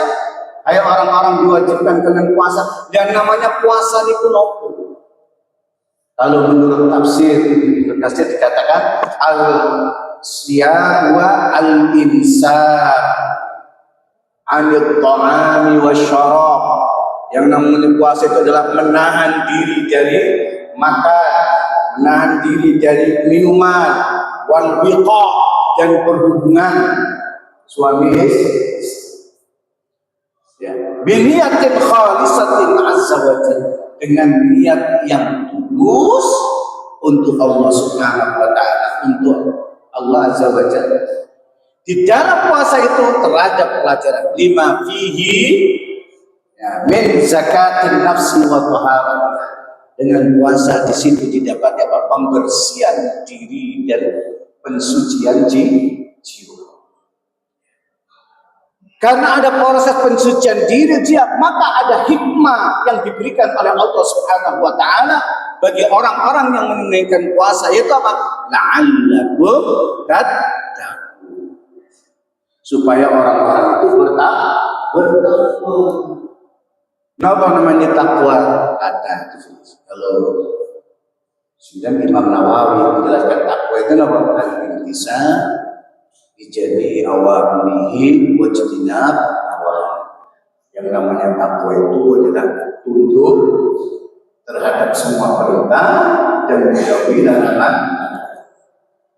hai orang-orang diwajibkan kalian puasa. Dan namanya puasa itu nopo? Kalau menurut tafsir Ibnu Katsir dikatakan al-siyam wa al-imsak anil ta'ami wasyarab. Yang namanya puasa itu adalah menahan diri dari makan, menahan diri dari minuman, wal biqa, dan berhubungan suami istri. Ya, biniyatin khalisatin azza wa jalla, dengan niat yang tulus untuk Allah Subhanahu wa taala, untuk Allah azza wa jalla. Di dalam puasa itu terhadap pelajaran lima fihi, ya, min zakatin nafsi wa taharah. Dengan puasa di situ didapat apa? Pembersihan diri dan pensucian jiwa. Karena ada proses pensucian diri dia, maka ada hikmah yang diberikan oleh Allah Subhanahu wa taala bagi orang-orang yang menunaikan puasa, yaitu apa? La'allakum tattaqun. Supaya orang-orang itu bertakwa. Kenapa namanya takwa? Ada kalau sudah Imam Nawawi menjelaskan takwa itu apa? Al-intisab dijadi awamrihi wajtinab nawahi. Yang namanya takwa itu adalah tunduk terhadap semua perintah dan menjauhi larangan.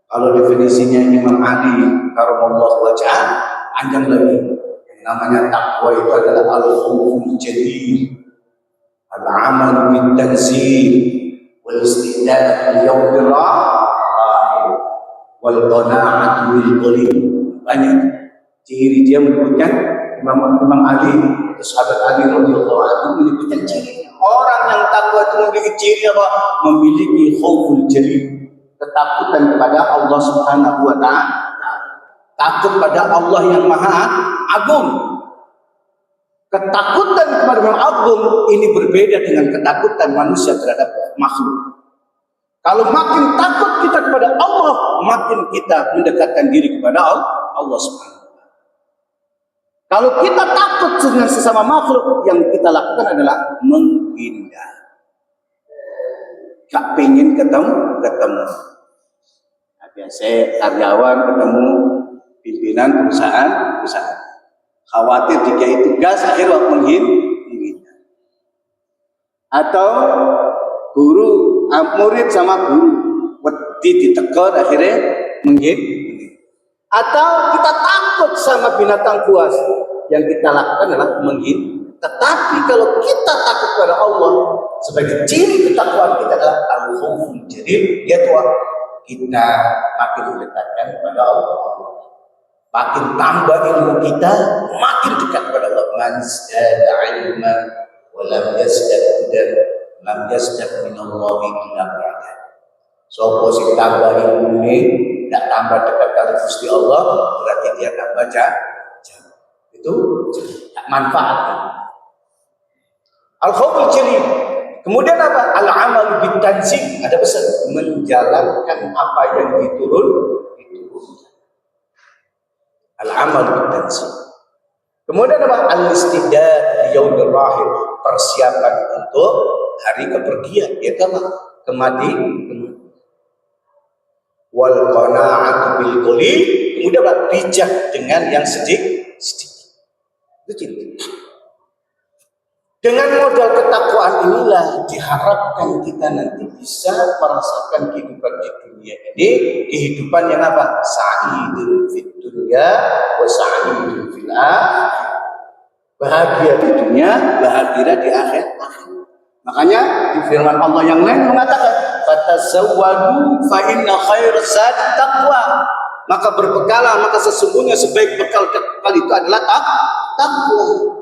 Kalau definisinya Imam Ali karamallahu wajhah, panjang lagi. Yang namanya takwa itu adalah al-khawful jalil, al-amal bil tanzil, wal istidad li yaumir rahim, wal qana'atu bil qalil. Banyak ciri dia menyebutkan Imam Ali, sahabat Ali radhiyallahu anhu, menyebutkan ciri orang yang takwa itu memiliki ciri apa? Memiliki khauful jalil, ketakutan kepada Allah Subhanahu wa taala, takut pada Allah yang Maha Agung. Ketakutan kepada Yang Agung ini berbeda dengan ketakutan manusia terhadap makhluk. Kalau makin takut kita kepada Allah, makin kita mendekatkan diri kepada Allah Subhanahu wa taala. Kalau kita takut dengan sesama makhluk, yang kita lakukan adalah menghindar. Gak pengen ketemu. Nah, biasa karyawan ketemu pimpinan perusahaan. Khawatir jika itu gas, akhirnya menghindar. Atau guru, murid sama guru, wedi ditegur, akhirnya menghindar. Atau kita takut sama binatang buas, yang kita lakukan adalah menghindar. Tetapi kalau kita takut kepada Allah, sebagai ciri ketakwaan kita adalah al-khawful jalil, yaitu kita makin mendekatkan kepada Allah. Makin tambah ilmu kita, makin dekat kepada Allah. Man zada ilman wa lam yazdad hudan, lam yazdad minallahi illa ba'da. Sopo sing tambah ilmu ini, tidak tambah dekat karo Gusti Allah, berarti dia tambah jauh. Itu manfaat. Al-khawful jalil. Kemudian apa? Al-amal bitanzil. Ada pesan menjalankan apa yang diturunkan. Al-amal bitanzil. Kemudian apa? Al-istidad li yaumir rahim. Persiapan untuk hari kepergian, yaitu apa? Kematian. Wal qana'atu bil qalil. Kemudian apa? Bijak dengan yang sedikit. Itu cinta. Dengan modal ketakwaan inilah diharapkan kita nanti bisa merasakan kehidupan di dunia ini, kehidupan yang apa? Sa'idun fid dunya wa sa'idun fil akhirah. Bahagia di dunia, bahagia di akhirat. Makanya di firman Allah yang lain mengatakan, "Fatasawwadu fa inna khairaz zadi taqwa." Maka berbekalah, maka sesungguhnya sebaik bekal itu adalah takwa.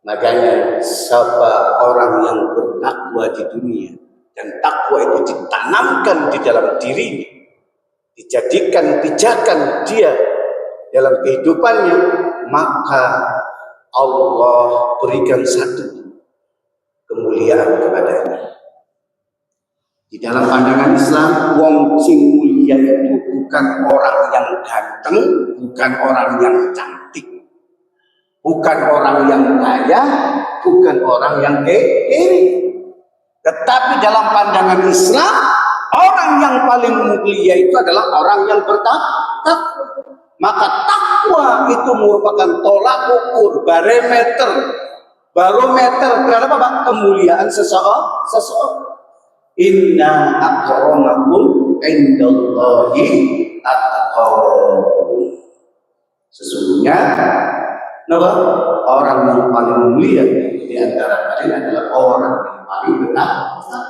Makanya siapa orang yang bertakwa di dunia dan takwa itu ditanamkan di dalam dirinya, dijadikan pijakan dia dalam kehidupannya, maka Allah berikan satu kemuliaan kepadanya. Di dalam pandangan Islam, wong sing mulia itu bukan orang yang ganteng, bukan orang yang cantik, bukan orang yang kaya, bukan orang yang kiri. Tetapi dalam pandangan Islam, orang yang paling mulia itu adalah orang yang bertakwa. Maka takwa itu merupakan tolak ukur, barometer barometer terhadap apa? Kemuliaan seseorang. Inna akramakum indallahi atqakum. Sesungguhnya orang yang paling mulia di antara kalian adalah orang yang paling bertakwa.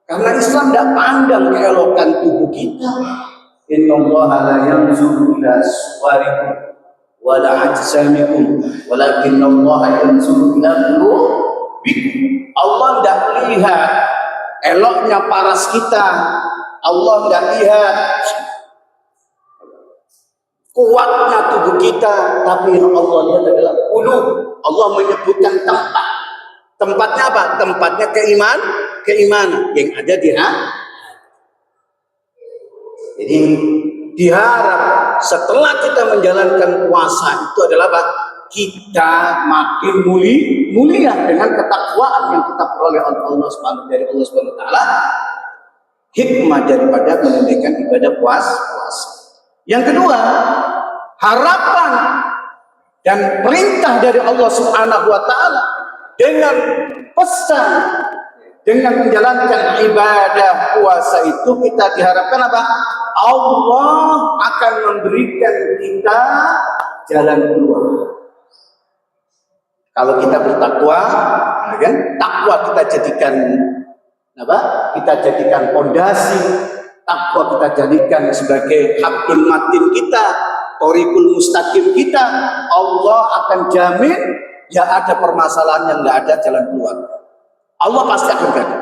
Karena Islam tidak pandang keelokan tubuh kita. Innallaha la yanzuru ila suwarikum wa la ajsamikum walakinallaha yanzuru ila qulubikum. Allah tidak lihat eloknya paras kita. Allah tidak lihat kuatnya tubuh kita, tapi yang Allah lihat adalah qulub. Allah menyebutkan tempat. Tempatnya apa? Tempatnya keimanan yang ada di hati. Jadi diharap setelah kita menjalankan puasa itu adalah apa? Kita makin mulia dengan ketakwaan yang kita peroleh oleh Allah Subhanahu wa taala. Hikmah daripada menunaikan ibadah puasa. Yang kedua, harapan dan perintah dari Allah Subhanahu wa taala dengan pesan, dengan menjalankan ibadah puasa itu kita diharapkan apa? Allah akan memberikan kita jalan keluar. Kalau kita bertakwa, kan? Takwa kita jadikan apa? Kita jadikan pondasi. Takwa kita jadikan sebagai hablum matin kita, thoriqul mustaqim kita. Allah akan jamin ya ada permasalahan yang nggak ada jalan keluar. Allah pasti akan ganti.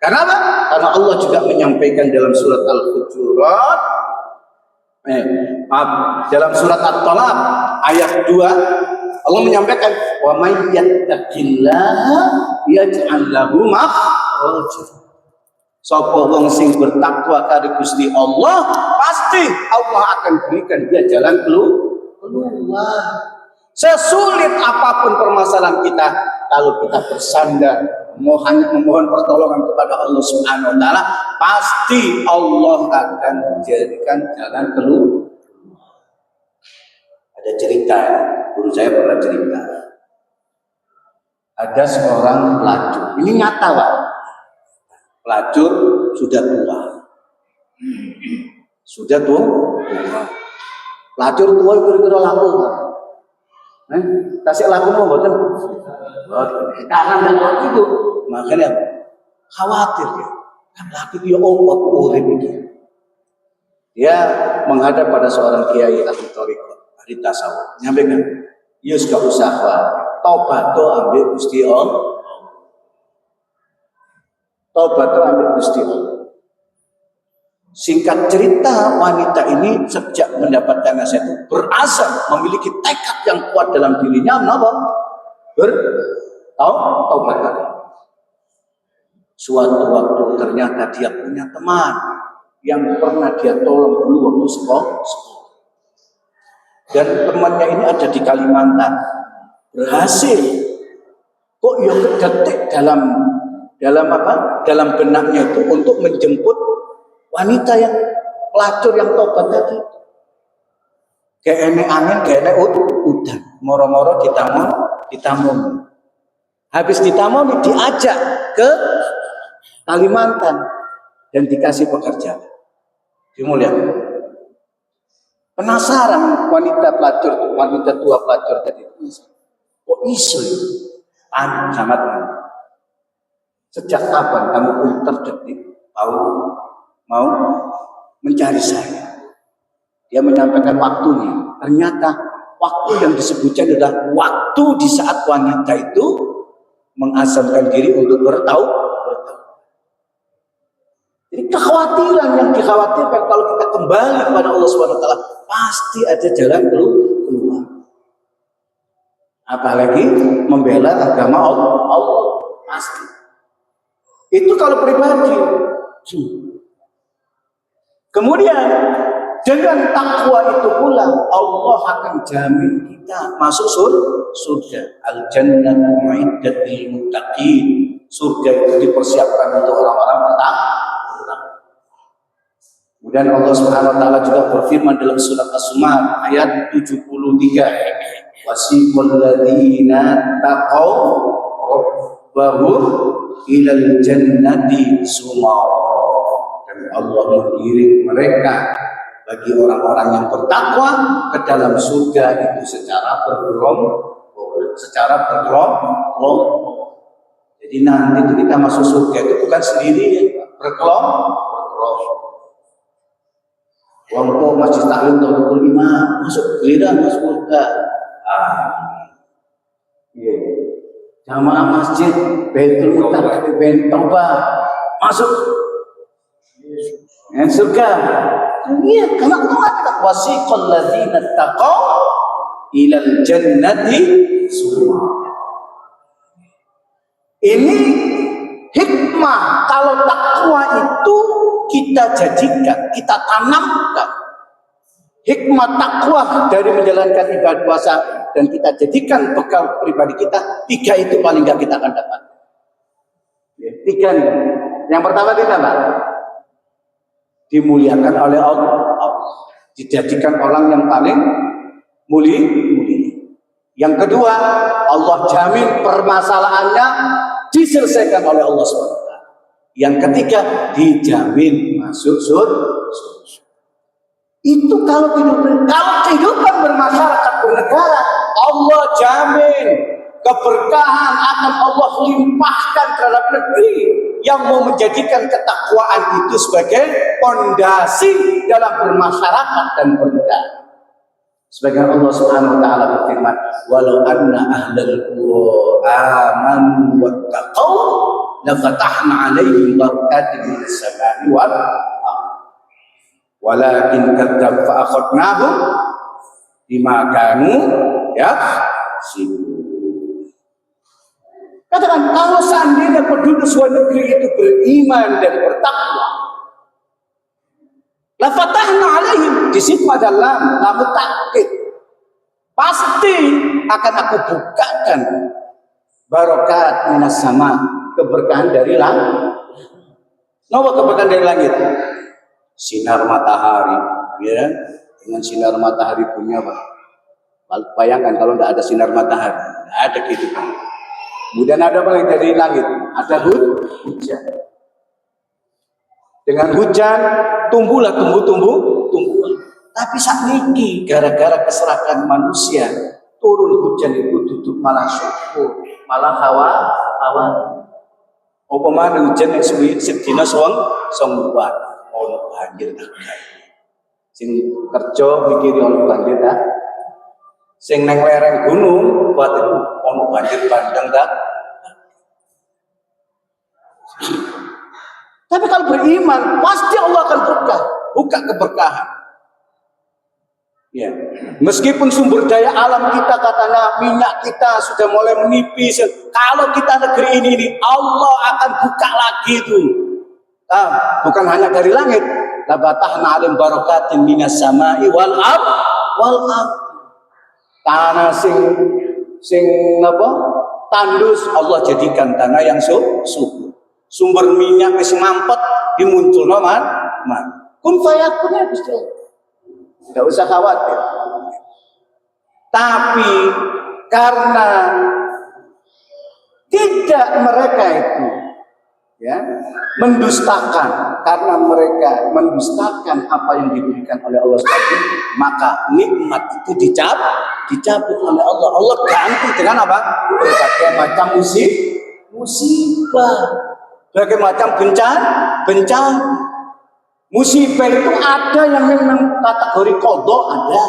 Karena apa? Karena Allah juga menyampaikan dalam surat Al-Hujurat, dalam surat At-Talaq ayat 2, Allah menyampaikan wa may yattaqillaha yaj'al lahu makhraja. Sapa wong sing bertakwa karo Gusti Allah, pasti Allah akan berikan dia jalan keluar. Sesulit apapun permasalahan kita, kalau kita bersandar memohon pertolongan kepada Allah Subhanahu wa taala, pasti Allah akan menjadikan jalan keluar. Ada cerita, guru saya pernah cerita. Ada seorang pelacur. Ini nyata, Pak. Pelacur sudah tua. Sudah tua. Pelacur tua kira-kira laku, Pak. Kasih laku apa mboten? Karena ndak laku itu, makanya khawatir ya. Laku itu ya obat urip iki. Dia menghadap pada seorang kiai ahli thariqah, ahli tasawuf. Nyampaikan, "Yus gak usah tobat to ambil Gusti Allah." Tobat to ambil Gusti Allah. Singkat cerita, wanita ini sejak mendapatkan nasihat itu berazam, memiliki tekad yang kuat dalam dirinya, kenapa? Taubat. Suatu waktu ternyata dia punya teman yang pernah dia tolong dulu waktu sekolah. Dan temannya ini ada di Kalimantan. Berhasil. Kok ya kedetek dalam benaknya itu untuk menjemput wanita yang pelacur yang tobat tadi. Kayak enek angin, kayak enek udan. Moro-moro ditamon. Habis ditamon diajak ke Kalimantan dan dikasih pekerjaan. Dimuliakan. Penasaran wanita tua pelacur tadi. Kok iso ya? Sama teman. Sejak kapan kamu terdetik mau mencari saya? Dia menyampaikan waktunya. Ternyata waktu yang disebutnya adalah waktu di saat wanita itu mengazamkan diri untuk bertaubat. Jadi kekhawatiran yang dikhawatirkan kalau kita kembali kepada Allah SWT, pasti ada jalan keluar. Apalagi membela agama Allah, pasti. Itu kalau pribadi. Kemudian dengan takwa itu pula Allah akan jamin kita masuk surga. Al-jannatu mu'iddat lil muttaqin. Surga itu dipersiapkan untuk orang-orang bertakwa. Kemudian Allah Subhanahu wa taala juga berfirman dalam surat As-Zumar ayat 73, wasiqal ladzina taqaw rabbahum ilal jannati zumar. Dan Allah mengiring mereka bagi orang-orang yang bertakwa ke dalam surga itu secara bergerombol. Jadi nanti kita masuk surga itu bukan sendiri ya, berkelompok. Kelompok masjid taklim tahun 25 masuk giliran masuk surga. Jamaah masjid Baitul Muttaqin Bentauba masuk surga. Iya, karena Allah kata wasiqal ladzina taqaw ilal jannati zumar. Ini hikmah kalau takwa itu kita jadikan, kita tanamkan. Hikmah takwa dari menjalankan ibadah puasa dan kita jadikan bekal pribadi kita, 3 itu paling nggak kita akan dapat. 3 nih. Yang pertama kita apa? Dimuliakan oleh Allah, dijadikan orang yang paling mulia. Yang kedua, Allah jamin permasalahannya diselesaikan oleh Allah SWT. Yang ketiga, dijamin masuk surga. Itu kalau kehidupan bermasyarakat bernegara, Allah jamin keberkahan akan Allah limpahkan terhadap negeri yang mau menjadikan ketakwaan itu sebagai fondasi dalam bermasyarakat dan bernegara. Sebagian Allah Subhanahu wa taala berfirman, "Walau anna ahlal qura amanu wattaqau la fatahna 'alaihim barakatin minas sama'i wal ardh. Walakin kadzdzab fa akhadnahum bima kanu yaksibun." Katakan kalau seandainya penduduk suatu negeri itu beriman dan bertakwa, la fatahna 'alaihim, di situ ada lam takkid, pasti akan aku bukakan barakat minas sama, keberkahan dari langit. Napa keberkahan dari langit? Sinar matahari, ya. Dengan sinar matahari punya apa? Bayangkan kalau tidak ada sinar matahari, tidak ada kehidupan. Kemudian ada apa lagi dari langit? Ada hujan. Dengan hujan tumbuhlah tumbuhan. Tapi saat ini gara-gara keserakahan manusia, turun hujan itu duduk malah syukur, malah hawa. Umpama hujan yang sedina song buat ono banjir tak kae. Sing kerja mikiri ono banjir tak. Sing nang lereng gunung buat ono banjir bandang tak. Tapi kalau beriman, pasti Allah akan buka keberkahan. Ya. Meskipun sumber daya alam kita katanya minyak kita sudah mulai menipis, kalau kita negeri ini Allah akan buka lagi itu. Bukan hanya dari langit, la batahna 'alaihim barakatin minas sama'i wal ardh. Tanah sing apa? Tandus Allah jadikan tanah yang subur. Sumber minyak wis mampet dimunculno man. Kun fayakun ya Gusti. Enggak usah khawatir. Tapi karena tidak mereka itu mendustakan, karena mereka mendustakan apa yang diberikan oleh Allah SWT, maka nikmat itu dicabut oleh Allah. Allah ganti dengan apa? Berbagai macam musibah, berbagai macam bencana. Musibah itu ada yang memang kategori qadha, ada.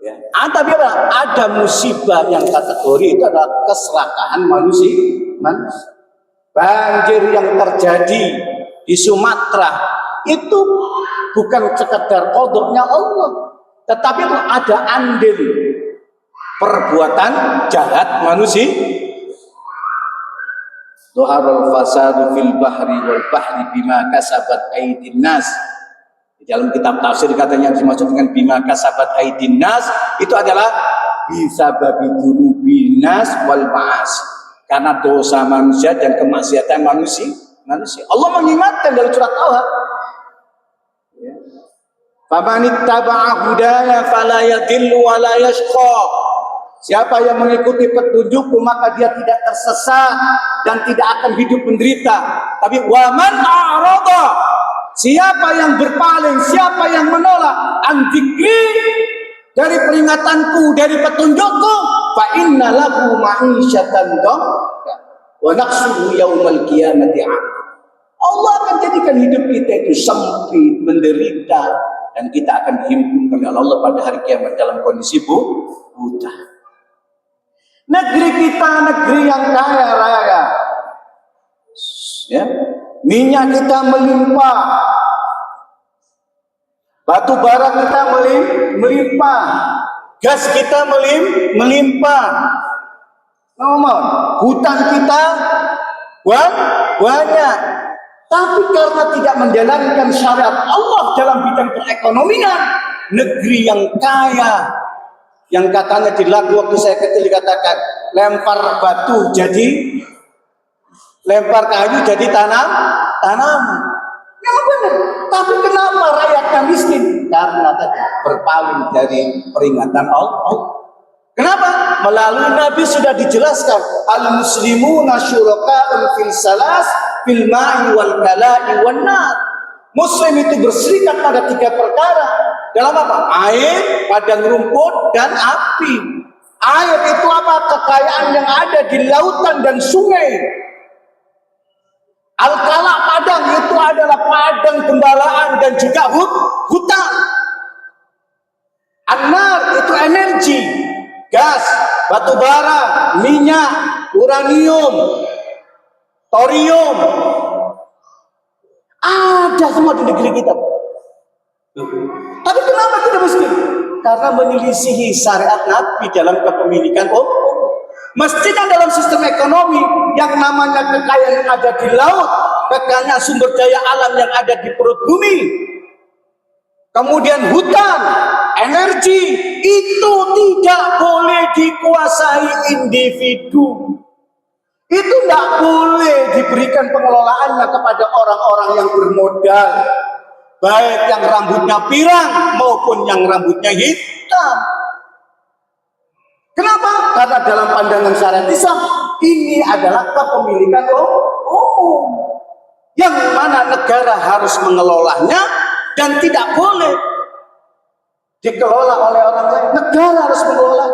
Ya. Tapi ada musibah yang kategori itu adalah keserakahan manusia. Banjir yang terjadi di Sumatera itu bukan sekedar qadha-nya Allah, tetapi itu ada andil perbuatan jahat manusia. Dhaharul fasadu fil bahri wal bahri bima kasabat aydin nas. Di dalam kitab tafsir katanya dimaksud dengan bima kasabat aydin nas itu adalah bisababi dzunubin nas wal ma'asi. Karena dosa manusia dan kemaksiatan manusia. Allah mengingatkan dalam surat Taha, Faman ittaba'a hudaya fala yadhillu wa la yashqa. Siapa yang mengikuti petunjukku maka dia tidak tersesat dan tidak akan hidup menderita. Tapi wa man a'rada, siapa yang berpaling, siapa yang menolak an dzikri, dari peringatanku, dari petunjukku, fa inna lahu ma'isyatan dhanka wa nahsyuruhu yaumal qiyamati a'ma. Allah akan jadikan hidup kita itu sempit, menderita, dan kita akan dihimpun oleh Allah pada hari kiamat dalam kondisi buta. Negeri kita negeri yang kaya raya, ya, minyak kita melimpah, batu bara kita melimpah, gas kita melimpah, hutan kita banyak. Tapi karena tidak menjalankan syariat Allah dalam bidang perekonomian, negeri yang kaya, yang katanya di lagu waktu saya kecil dikatakan lempar batu jadi, lempar kayu jadi tanaman. Memang benar. Tapi kenapa rakyatnya miskin? Karena tadi berpaling dari peringatan Allah. Kenapa? Melalui Nabi sudah dijelaskan, al-muslimuna syuraka'un fil salas, fil ma'i wal kala'i wan nar. Muslim itu berserikat pada 3 perkara. Dalam apa? Air, padang rumput, dan api. Air itu apa? Kekayaan yang ada di lautan dan sungai. Al-kala padang itu adalah padang gembalaan dan juga hutan. An-nar itu energi, gas, batu bara, minyak, uranium, thorium, ada semua di negeri kita. Tapi kenapa tidak miskin? Karena menyelisihi syariat Nabi dalam kepemilikan mestinya dalam sistem ekonomi yang namanya kekayaan yang ada di laut, kekayaan sumber daya alam yang ada di perut bumi, kemudian hutan, energi, itu tidak boleh dikuasai individu. Itu tidak boleh diberikan pengelolaannya kepada orang-orang yang bermodal, baik yang rambutnya pirang maupun yang rambutnya hitam. Kenapa? Karena dalam pandangan syariat Islam ini adalah kepemilikan umum yang mana negara harus mengelolanya dan tidak boleh dikelola oleh orang lain. Negara harus mengelola.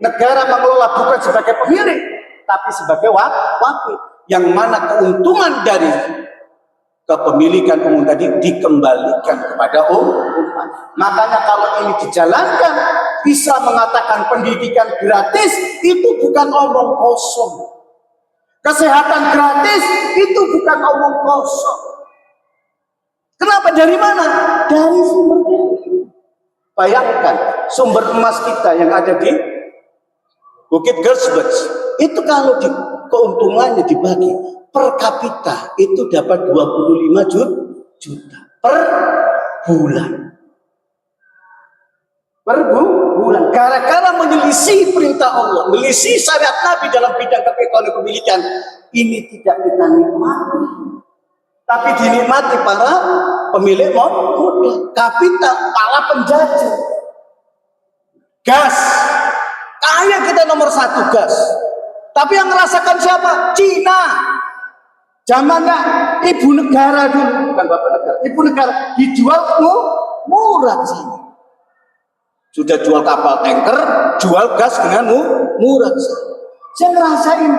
Negara mengelola bukan sebagai pemilik, tapi sebagai wakil, yang mana keuntungan dari kepemilikan umum tadi dikembalikan kepada umat. Makanya kalau ini dijalankan, bisa mengatakan pendidikan gratis itu bukan omong kosong. Kesehatan gratis itu bukan omong kosong. Kenapa? Dari mana? Dari sumber daya. Bayangkan sumber emas kita yang ada di Bukit Gersbet, itu kalau keuntungannya dibagi per kapita itu dapat 25 juta per bulan. Per bulan. Gara-gara menyelisih perintah Allah, menyelisih syariat Nabi dalam bidang kepemilikan, ini tidak kita nikmati, tapi dinikmati para pemilik modal, kapital, para penjajah. Gas, kaya kita nomor 1 gas. Tapi yang merasakan siapa? Cina. Zamannya ibu negara dulu, bukan bapak negara. Ibu negara dijual murah sih. Sudah jual kapal tanker, jual gas dengan murah. Saya ngerasain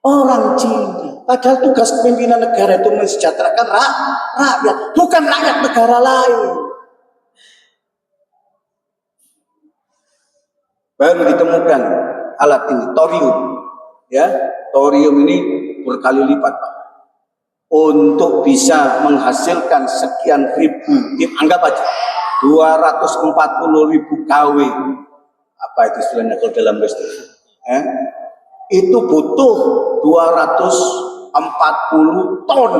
orang Cina. Padahal tugas pimpinan negara itu mensejahterakan rakyat, bukan rakyat negara lain. Baru ditemukan alat ini, thorium. Ya, thorium ini berkali lipat, Pak. Untuk bisa menghasilkan sekian ribu, anggap aja 240.000 kW. Apa itu istilahnya kalau dalam listrik? Itu butuh 240 ton.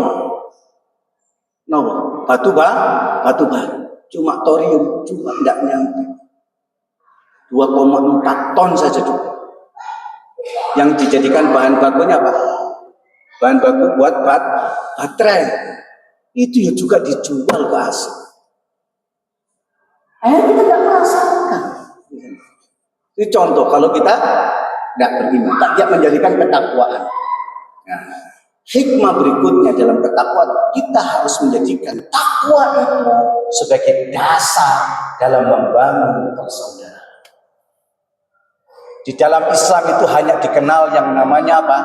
Batu bara. Cuma thorium cuma tidak nyampe 2,4 ton saja cukup. Yang dijadikan bahan bakunya apa? Bahan baku buat baterai. Itu ya juga dijual ke asing. Akhirnya kita tidak merasakan. Itu contoh kalau kita tidak beriman, tidak menjadikan ketakwaan. Nah, hikmah berikutnya dalam ketakwaan, kita harus menjadikan takwa itu sebagai dasar dalam membangun persaudaraan. Di dalam Islam itu hanya dikenal yang namanya apa?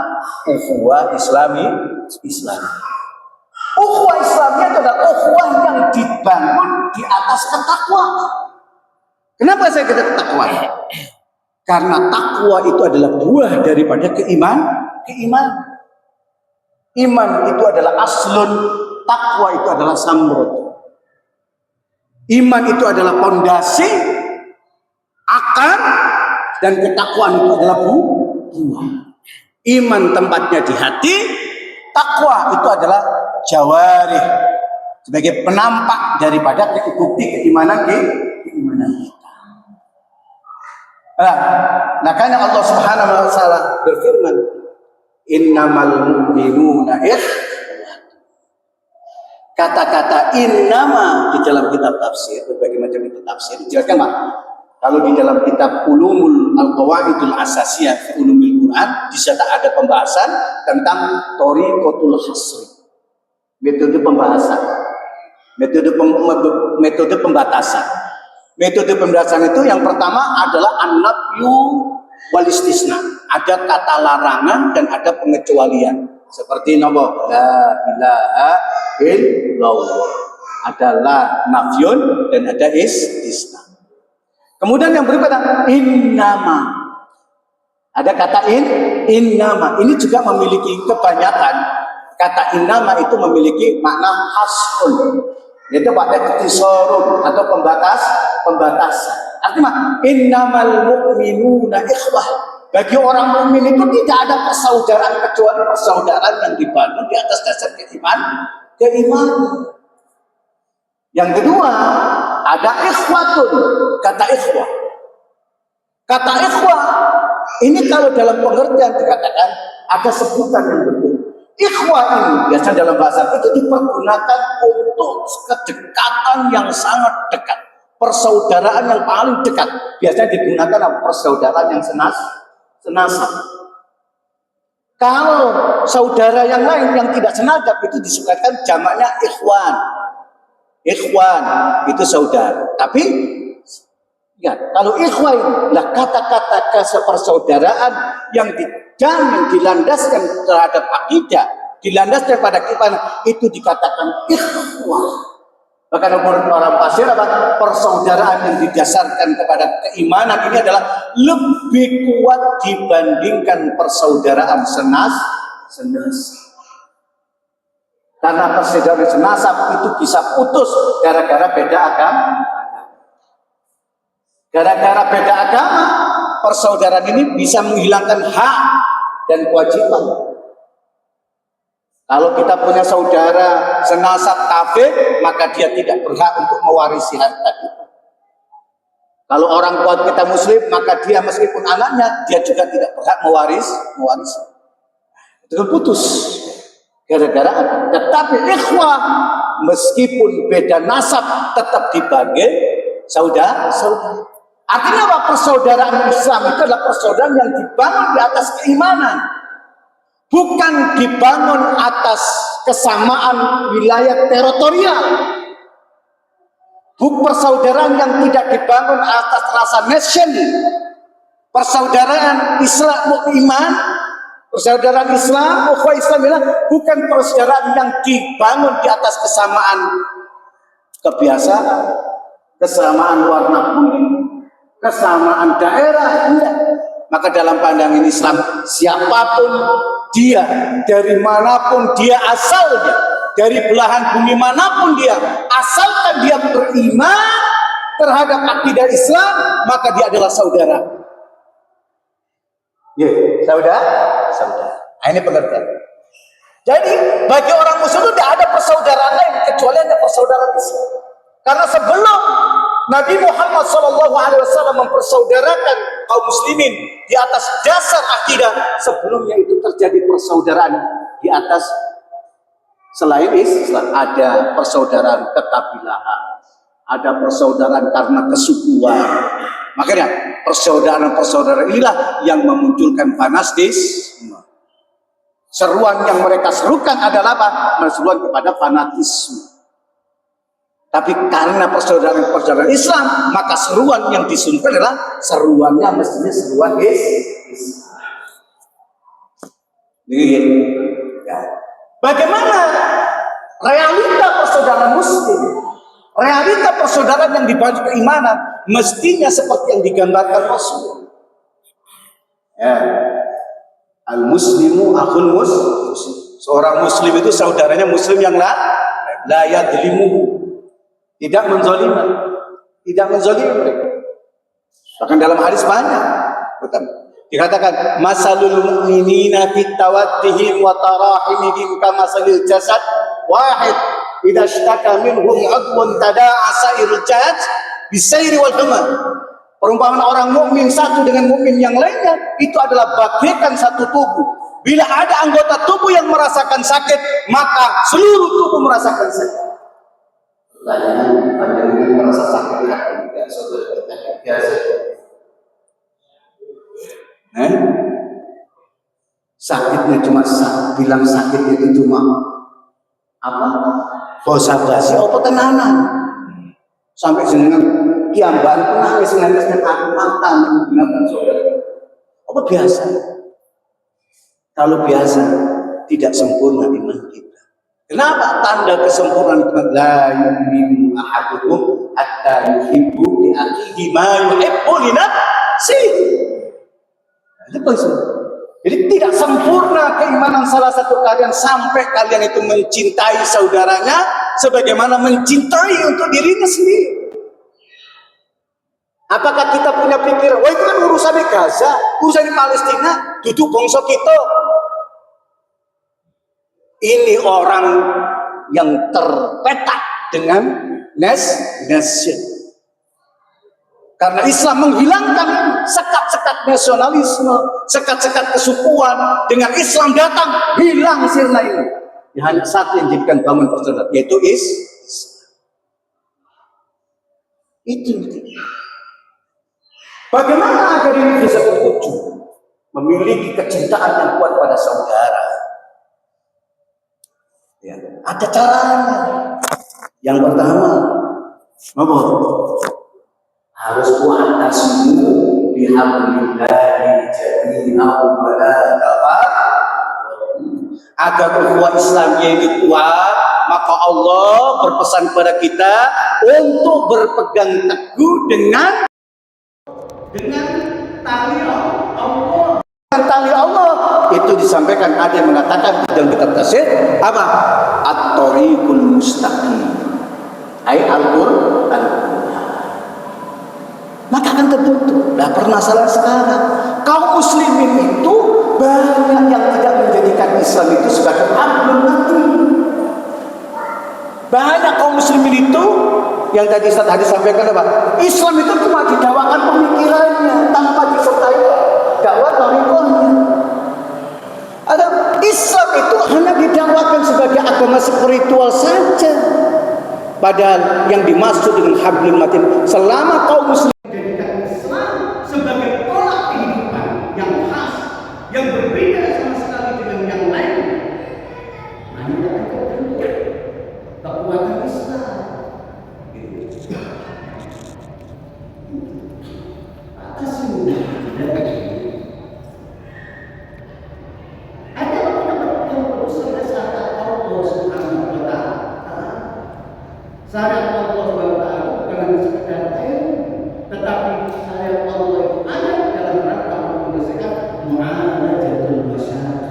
Ukhuwah Islami. Ukhuwah Islamnya itu adalah ukhuwah yang dibangun di atas ketakwaan. Kenapa saya kata ketakwaan? Karena takwa itu adalah buah daripada keimanan. Iman itu adalah aslun, takwa itu adalah samrud. Iman itu adalah pondasi, akar, dan ketakwaan itu adalah buah. Iman tempatnya di hati, takwa itu adalah jawarih, sebagai penampak daripada bukti keimanan kita. Makanya Allah Subhanahu wa taala berfirman, innamal mu'minuna kata-kata innama di dalam kitab tafsir, berbagai macam kitab tafsir dijelaskan Pak. Kalau di dalam kitab Ulumul Al-Qawaidul Asasiyah fi Ulumil Quran, di sana ada pembahasan tentang thariqatul hasri. Metode pembahasan. Metode pembatasan. Metode pembatasan itu yang pertama adalah an-nafyu wal istisna. Ada kata larangan dan ada pengecualian. Seperti nama la ilaha illallah. Ada la nafyun dan ada istisna. Kemudian yang berikutnya innama. Ada kata innama. Ini juga memiliki kebanyakan. Kata innama itu memiliki makna hasrun. Yaitu pada ikhtisarun atau pembatasan. Artinya innamal mu'minuna ikhwah. Bagi orang mukmin itu tidak ada persaudaraan kecuali persaudaraan yang dibangun di atas dasar keimanan. Yang kedua, ada ikhwatun, kata ikhwah. Kata ikhwah ini kalau dalam pengertian dikatakan ada sebutan yang berbeda. Ikhwah ini biasa dalam bahasa itu dipergunakan untuk kedekatan yang sangat dekat, persaudaraan yang paling dekat. Biasanya digunakan persaudaraan yang senasab. Kalau saudara yang lain yang tidak senasab itu disebutkan jamaknya ikhwan. Ikhwan itu saudara. Tapi ya, kalau ikhwan lah kata-kata persaudaraan yang dilandaskan terhadap akidah, dilandaskan pada keimanan, itu dikatakan ikhwah. Bahkan menurut orang pasir apa? Persaudaraan yang didasarkan kepada keimanan ini adalah lebih kuat dibandingkan persaudaraan senasab. Karena persaudaraan senasab itu bisa putus gara-gara beda agama. Gara-gara beda agama, persaudaraan ini bisa menghilangkan hak dan kewajiban. Kalau kita punya saudara senasab kafir, maka dia tidak berhak untuk mewarisi harta kita. Kalau orang tua kita muslim, maka dia meskipun anaknya, dia juga tidak berhak mewarisi. Itu putus. Gara-gara apa? Tetapi ikhwah, meskipun beda nasab, tetap dibagi saudara. Artinya apa? Persaudaraan Islam itu adalah persaudaraan yang dibangun di atas keimanan. Bukan dibangun atas kesamaan wilayah teritorial. Persaudaraan yang tidak dibangun atas rasa nation. Persaudaraan Islam iman, persaudaraan Islam, ukhuwah Islam bukan persaudaraan yang dibangun di atas kesamaan kebiasaan, kesamaan warna kulit, kesamaan daerah. Enggak. Maka dalam pandangan Islam, siapapun dia, dari manapun dia asalnya, dari belahan bumi manapun dia, asalkan dia beriman terhadap akidah Islam, maka dia adalah saudara. Saudara. Nah, ini pengertian. Jadi bagi orang Muslim itu tidak ada persaudaraan lain kecuali ada persaudaraan Islam. Karena sebelum Nabi Muhammad SAW mempersaudarakan kaum muslimin di atas dasar akidah, sebelumnya itu terjadi persaudaraan di atas selain Islam. Ada persaudaraan kekabilahan, ada persaudaraan karena kesukuan. Makanya persaudaraan inilah yang memunculkan fanatisme. Seruan yang mereka serukan adalah apa? Seruan kepada fanatisme. Tapi karena persaudaraan Islam, maka seruan yang disuntikan adalah seruannya mestinya seruan Islam. Ya. Bagaimana realita persaudaraan Muslim? Realita persaudaraan yang dibangun keimanan mestinya seperti yang digambarkan Rasul. Ya. Al-Muslimu akhul muslim. Seorang Muslim itu saudaranya Muslim yang la yadlimuhu. Tidak menzalimi, bahkan dalam hadis banyak dikatakan masalul mu'minina fit tawaddihim wa tarahimihim kamasalil jasad wahid idza ishtaka minhum 'udwun tada'a sa'irul jasad bisairi wal humma. Perumpamaan orang mukmin satu dengan mukmin yang lainnya itu adalah bagaikan satu tubuh. Bila ada anggota tubuh yang merasakan sakit, maka seluruh tubuh merasakan sakit. Panjang merasa sakit tidak saudara biasa. Sakitnya cuma bilang sakit itu cuma apa? Basa-basi apa tenanan? Sampai jenengan kiamban pun nangis aku mantan bilang saudara. Apa biasa? Kalau biasa tidak sempurna iman kita. Kenapa? Tanda kesempurnaan la yu'minu ahadukum hatta yuhibbu li akhihi ma yuhibbu li nafsihi. Jadi tidak sempurna keimanan salah satu kalian sampai kalian itu mencintai saudaranya sebagaimana mencintai untuk dirinya sendiri. Apakah kita punya pikiran, wah itu kan urusan di Gaza, urusan di Palestina, duduk bangsa kita. Ini orang yang terpetak dengan nation. Karena Islam menghilangkan sekat-sekat nasionalisme, sekat-sekat kesukuan. Dengan Islam datang, hilang sirna ini. Hanya satu yang jadikan bangun persaudaraan, yaitu itu. Bagaimana agar ini bisa terwujud? Memiliki kecintaan yang kuat pada saudara. Ya, ada caranya. Yang pertama, apa? Harus wa'tasimu bihablillahi jami'an wa la tafarraqu. Agar ukhuwah Islamnya ini kuat, maka Allah berpesan kepada kita untuk berpegang teguh dengan tali Allah. Tali Allah itu disampaikan, ada yang mengatakan dalam kitab tafsir apa? At-thoriqul mustaqim. Ai Al-Qur'an. Maka akan tertutup. Nah, permasalahan sekarang kaum muslimin itu banyak yang tidak menjadikan Islam itu sebagai hablum matin. Banyak kaum muslimin itu yang tadi Ustaz Hadi sampaikan apa? Islam itu cuma didakwakan pemikirannya tanpa disertai dakwah thariqahnya. Ada Islam itu hanya didakwakan sebagai agama spiritual saja. Padahal yang dimaksud dengan hablum matin selama kaum muslim menjadikan Islam sebagai pola kehidupan yang khas, yang berbeda sama sekali dengan yang lain, hanya akan terbentuk kekuatan Islam. Syariat Allah SWT bukan hanya sekedar ilmu, tetapi syariat Allah itu ada dalam rangka menyelesaikan mu'alajatul masyarakat,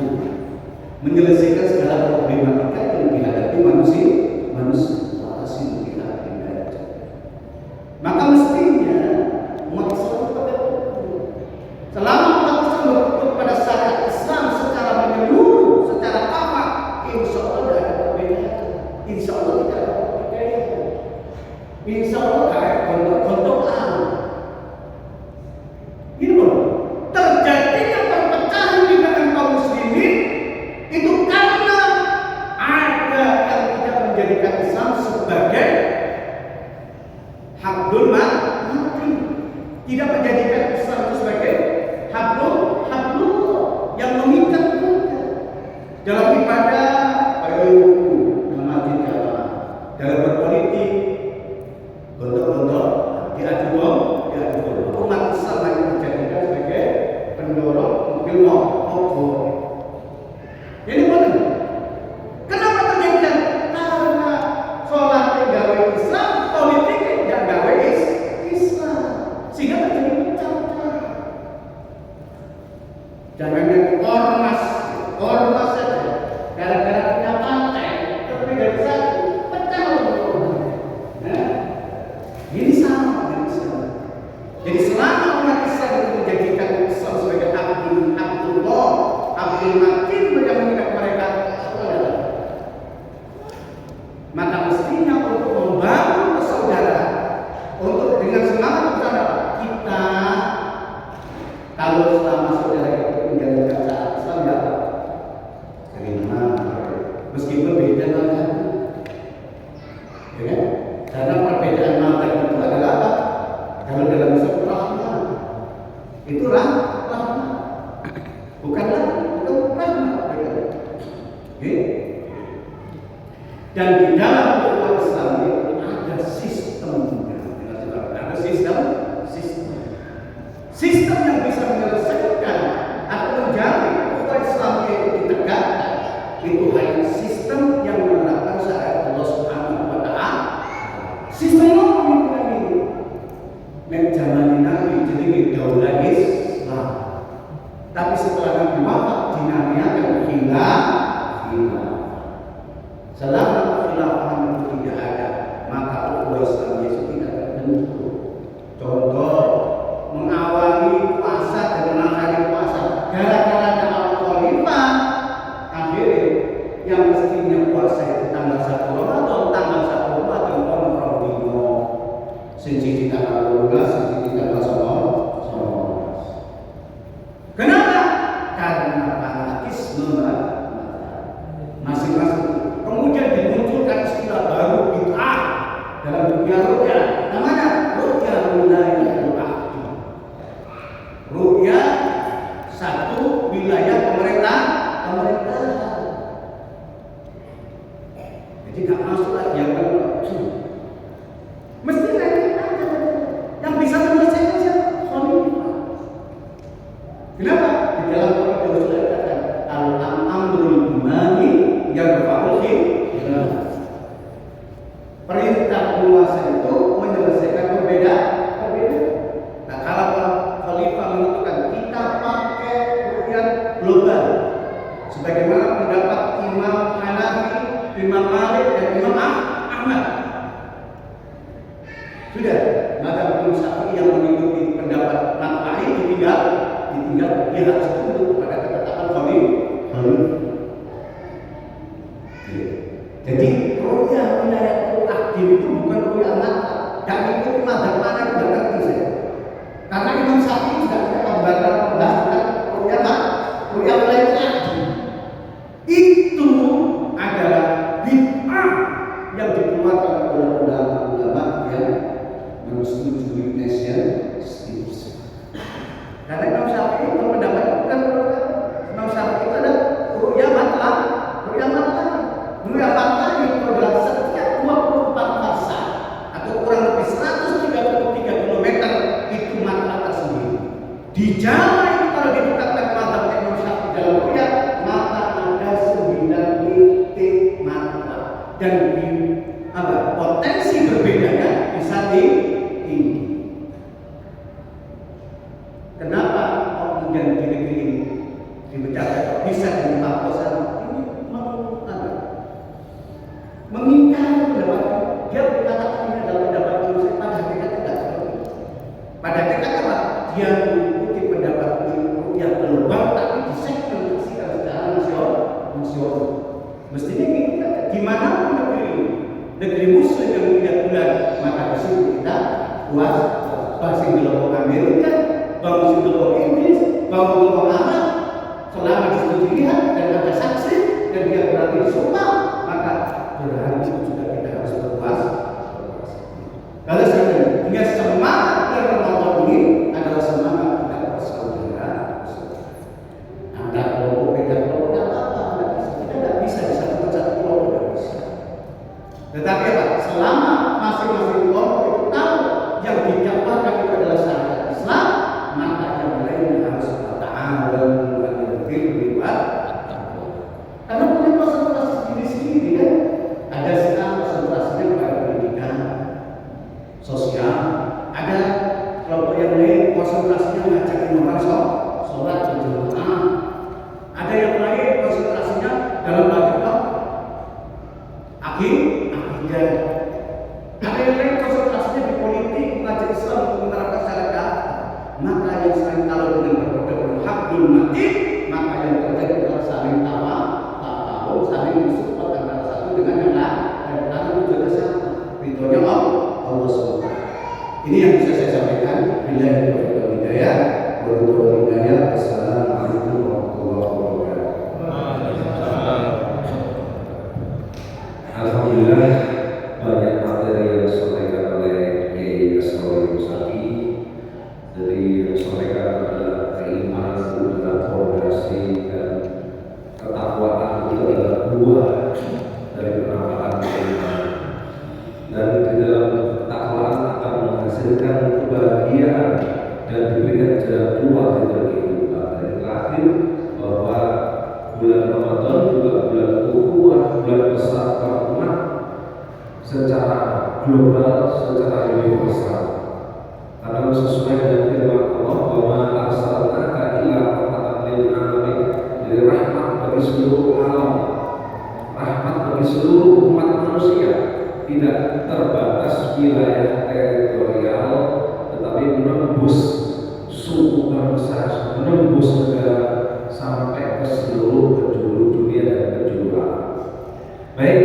menyelesaikan segala problematika yang dihadapi manusia. Maka mestinya umat Islam selama umat Islam berpegang pada syariat Islam secara menyeluruh, secara kafah, insya Allah tidak ada perbedaan. Insya Allah tidak ada perbedaan. Insya Allah kayak gontok-gontokan. Ini loh, terjadinya perpecahan di kalangan kaum muslimin itu karena ada yang tidak menjadikan Islam sebagai Abdul Mati. Tidak menjadikan Islam itu sebagai hablullah yang mengikat kita dalam ibadah, dalam dalam berpolitik, gontok-gontok, diadu domba. Umat Islam hanya dijadikan sebagai pendorong mobil mogok. Ini boleh. Kenapa terjadi? Karena sholat gawe Islam, politik tidak gawe Islam, sehingga terjadi pecah-pecah. Jangan ormas saja, gara-gara punya partai, berbeda satu, pecah. Ini sama dengan Islam. Jadi selama umat Islam itu menjadikan Islam sebagai Abdullah, Abdul Matin yang mengingat mereka, maka mestinya untuk membangun persaudaraan, untuk dengan semangat persaudaraan kita, kalau selama saudara itu menjalankan syariat Islam ya terima, meskipun beda mazhab, ya kan? Karena perbedaan mazhab itu adalah apa? Kalau dalam Islam rahmat, itu rahmat, bukan rahmat. Dan di dalam umat Islam itu ada sistemnya, ada sistem yang bisa menyelesaikan atau menjamin umat Islam itu ditegakkan. Itu hanya sistem yang menerapkan syariat Allah Subhanahu wa Ta'ala. Sistem ini menjalani Nabi jadi daulah Islam. Tapi setelah Nabi wafat dinamiakan khilafah. Selama khilafah itu tidak ada, maka ukhuwah Islam itu tidak terbentuk. Contoh, mengawali puasa dan mengakhiri puasa gara-gara ada al-khalifah, akhirnya yang mestinya puasa itu tanggal 1 Ramadan, tanggal 1 Ramadan kontrol dino, siji di tanggal 12, siji di tanggal 19. Kenapa? Karena fanatisme masing-masing. Kemudian dimunculkan istilah baru bid'ah dalam dunia ruqyah. Namanya ruqyah wilayatul ahdi. Ruqyah satu wilayah pemerintahan. Jadi nggak masuk lagi yang kedua. Mesti ada yang bisa menyelesaikan siapa? Khalifah. Kenapa? Di dalam Quran disebutkan al-amrul imami yang berfahmi. Perintah penguasa itu menyelesaikan perbedaan. Nah, kalau Khalifah menentukan kita pakai ruqyah global, sebagaimana pendapat Imam Hanafi, Imam Malik, dan Imam Ahmad. Sudah, maka Imam Syafi'i yang mengikuti pendapat Matla'i ditinggal, dia harus tunduk pada ketetapan Khalifah. Jadi ruqyah wilayatul ahdi itu bukan ruqyah mata, dan itu mazhab mana tidak ngerti saya. Karena Imam Syafi'i juga punya pembahasan ruqyah wilayatul ahdi. Itu adalah bid'ah yang dikeluarkan oleh ulama-ulama yang menyetujui nasionalisme. Karena Imam Syafi'i berpendapat bukan Imam Syafi'i itu adalah ruqyah mata. Ruqyah mata itu adalah setiap 24 fasa atau kurang lebih 133 km itu mata tersendiri. Di Jawa itu kalau ditetapkan mazhab Imam Syafi'i dalam ruqyah mata ada 9 titik mata dan potensi berbedanya bisa tinggi. Kenapa kemudian di negeri ini dipecahkan bisa jadi paposan? Mengingkari pendapat dia berkata ini adalah pendapat manusia, pada hakikatnya tidak seperti itu. Pada hakikatnya apa? Dia mengikuti pendapat yang keluar tapi disegmentasikan secara nasional. Mestinya kita gimana negeri muslim yang tidak bulan, maka di situ kita puas bahasa kelompok Amerika, bahasa kelompok Inggris, bahasa kelompok Arab. Selama di situ dilihat dan ada saksi dan dia berarti disumpah, maka berarti itu juga kita harus berpuas. Kalau hingga selama masing-masing kelompok itu tahu yang didakwakan itu adalah syariat Islam, maka yang lain harus ta'awun 'alal birri wal taqwa. Karena punya konsentrasi sendiri-sendiri kan. Ada sekarang konsentrasinya pada pendidikan sosial, ada kelompok yang lain konsentrasinya ngajakin orang sholat berjamaah, ada yang lain konsentrasinya dalam bagaimana akidah, ada yang lain konsentrasinya di politik, mengajak Islam untuk menerapkan syariat. Maka yang sering kalau dengan berbeda hakul mati, maka yang terjadi adalah saling tahu, saling mensupport antara satu dengan yang lain. Dan lalu menjaga siapa? Ridhonya Allah SWT. Ini yang bisa saya sampaikan. Bila itu hidayah, beruntung hidayah. Assalamualaikum warahmatullahi wabarakatuh. Alhamdulillah, banyak materi yang disampaikan oleh Kiai Asrorul Musaki. Jadi yang disampaikan adalah keimanan itu adalah fondasi dan ketakwaan itu adalah buah dari penampakan keimanan. Dan di dalam ketakwaan akan menghasilkan kebahagiaan dan diberikan jalan keluar dari kehidupan. Dan terakhir bahwa bulan Ramadan juga bulan ukhuwah, bulan persatuan umat secara global, secara universal. Karena sesuai dengan firman Allah bahwa arsalnaka ila rahmatan lil alamin, jadi rahmat bagi seluruh alam, rahmat bagi seluruh umat manusia, tidak terbatas wilayah teritorial, tetapi menembus suku bangsa, menembus negara sampai ke seluruh penjuru dunia dan penjuru alam. Baik,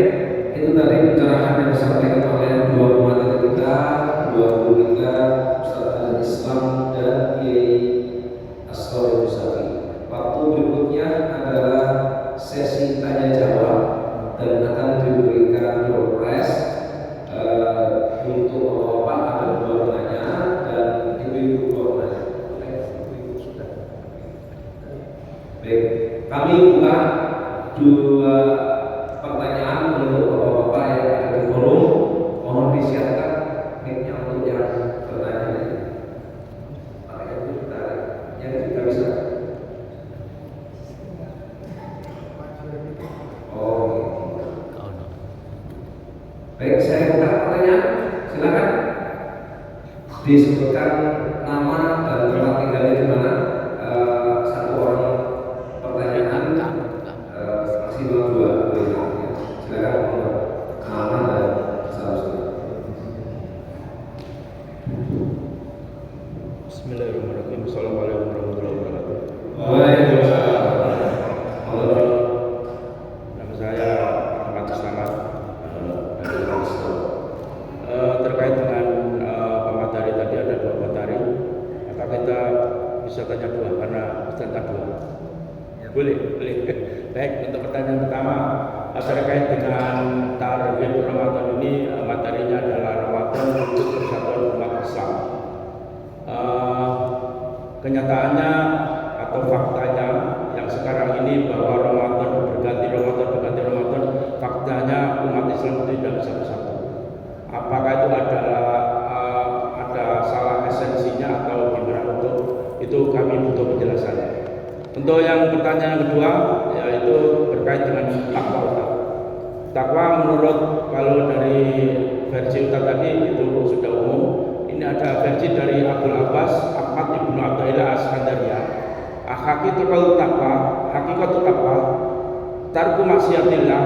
itu tadi pencerahan yang disampaikan oleh dua pemateri kita, dua guru kita, Ustaz Al-Islam dan Kiai Asrorul Musaki. Waktu berikutnya adalah sesi tanya jawab dan akan diberikan door prize untuk Bapak ada dua penanya dan Ibu-ibu dua penanya. Ibu-ibu sudah. Baik, kami buka dua pertanyaan untuk Bapak-bapak yang ada di forum. Mohon disiapkan mic-nya untuk yang bertanya ini. Pakai itu kita yang kita bisa. Oh. Baik, saya buka pertanyaan. Silakan disebutkan nama dan tempat tinggalnya di mana. Satu orang pertanyaan, maksimal dua. Silakan nama dan seterusnya. Bismillahirrahmanirrahim. Assalamualaikum warahmatullahi wabarakatuh. Waalaikumsalam. Nama saya Ahmad Slamet dari Palestina. Terkait dengan pemateri tadi ada dua materi, maka kita bisa tanya dua karena peserta dua. Boleh. Baik, untuk pertanyaan pertama terkait dengan target Ramadan ini, materinya adalah Ramadan untuk persatuan umat Islam. Kenyataannya atau faktanya yang sekarang ini bahwa Ramadan berganti Ramadan, faktanya umat Islam tidak bisa bersatu. Apakah itu ada salah esensinya atau gimana, untuk itu kami butuh penjelasan. Untuk yang pertanyaan kedua yaitu terkait dengan takwa. Takwa menurut kalau dari versi Ustaz tadi itu sudah umum. Ini ada versi dari Abdul Abbas Ahmad Ibnu Athaillah As-Kandariyah. Hakikatul takwa tarku maksiatillah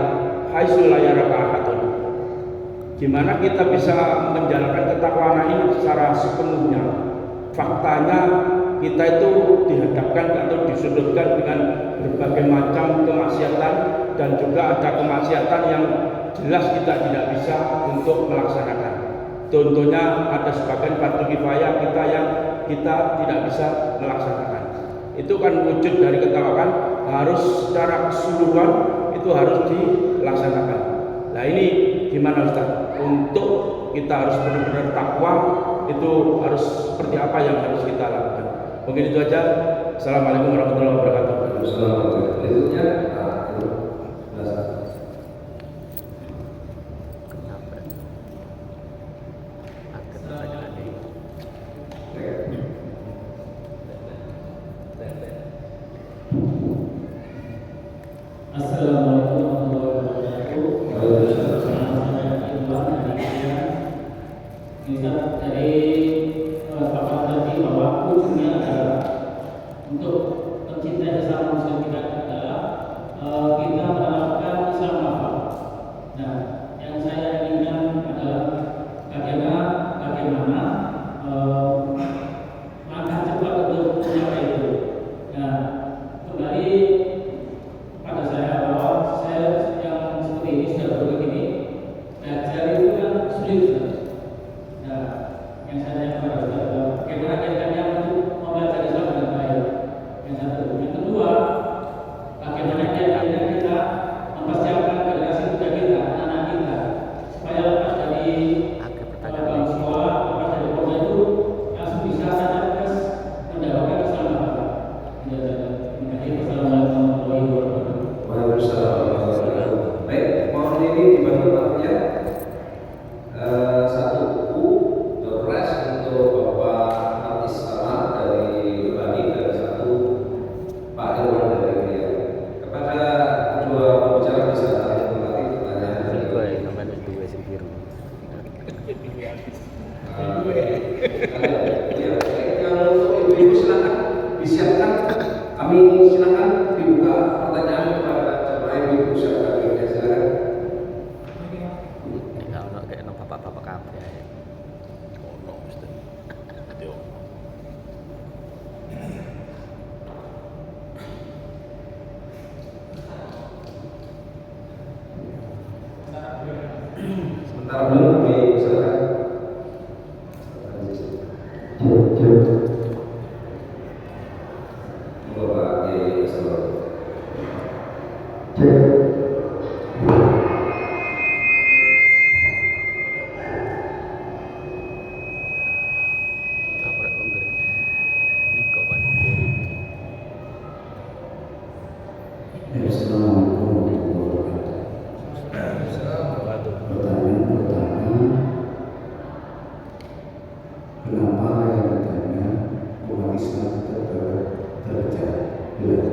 haitsu la yaraka ahadun. Gimana kita bisa menjalankan ketakwaan ini secara sepenuhnya? Faktanya kita itu dihadapkan atau disudutkan dengan berbagai macam kemaksiatan, dan juga ada kemaksiatan yang jelas kita tidak bisa untuk melaksanakan. Contohnya ada sebagian fardu kifayah kita yang kita tidak bisa melaksanakan. Itu kan wujud dari ketakwaan, harus secara keseluruhan itu harus dilaksanakan. Nah ini gimana Ustaz? Untuk kita harus benar-benar takwa itu harus seperti apa yang harus kita lakukan? Mungkin itu aja. Assalamualaikum warahmatullahi wabarakatuh. Berikutnya Misal dari Bapak tadi bahwa ujungnya adalah untuk pencinta sesama muslim kita adalah kita menerapkan Islam hafal. Nah, yang saya inginkan adalah bagaimana langkah cepat untuk mencapai itu. Nah, kembali pada saya bahwa saya yang seperti ini sudah begini, belajar itu kan sulit. Nah, yang saya kepada Ustaz adalah bagaimana caranya untuk mempelajari Islam dengan baik. Yang satu. Yang kedua, bagaimana caranya kita mempersiapkan generasi muda kita, anak kita, supaya lepas dari sekolah, lepas dari pondok itu langsung bisa sadar mendapatkan Islam apa. Assalamualaikum warahmatullahi wabarakatuh. Waalaikumsalam warahmatullahi wabarakatuh. Baik, mohon ini dibantu waktunya. Satu buku The Press untuk Bapak Hafiz Salman dari Bani dan satu Pak Irwan dari Riau. Kepada kedua pembicara bisa tanya pertanyaan dari kalau untuk ibu-ibu silakan disiapkan. Kami silakan dibuka pertanyaan kepada jemaah ibu-ibu silakan. Sebentar dulu kami silakan. Bapak Kiai Assalamualaikum. Assalamualaikum warahmatullahi wabarakatuh. Pertanyaan pertama, kenapa yang bertanya umat Islam tetap terpecah belah?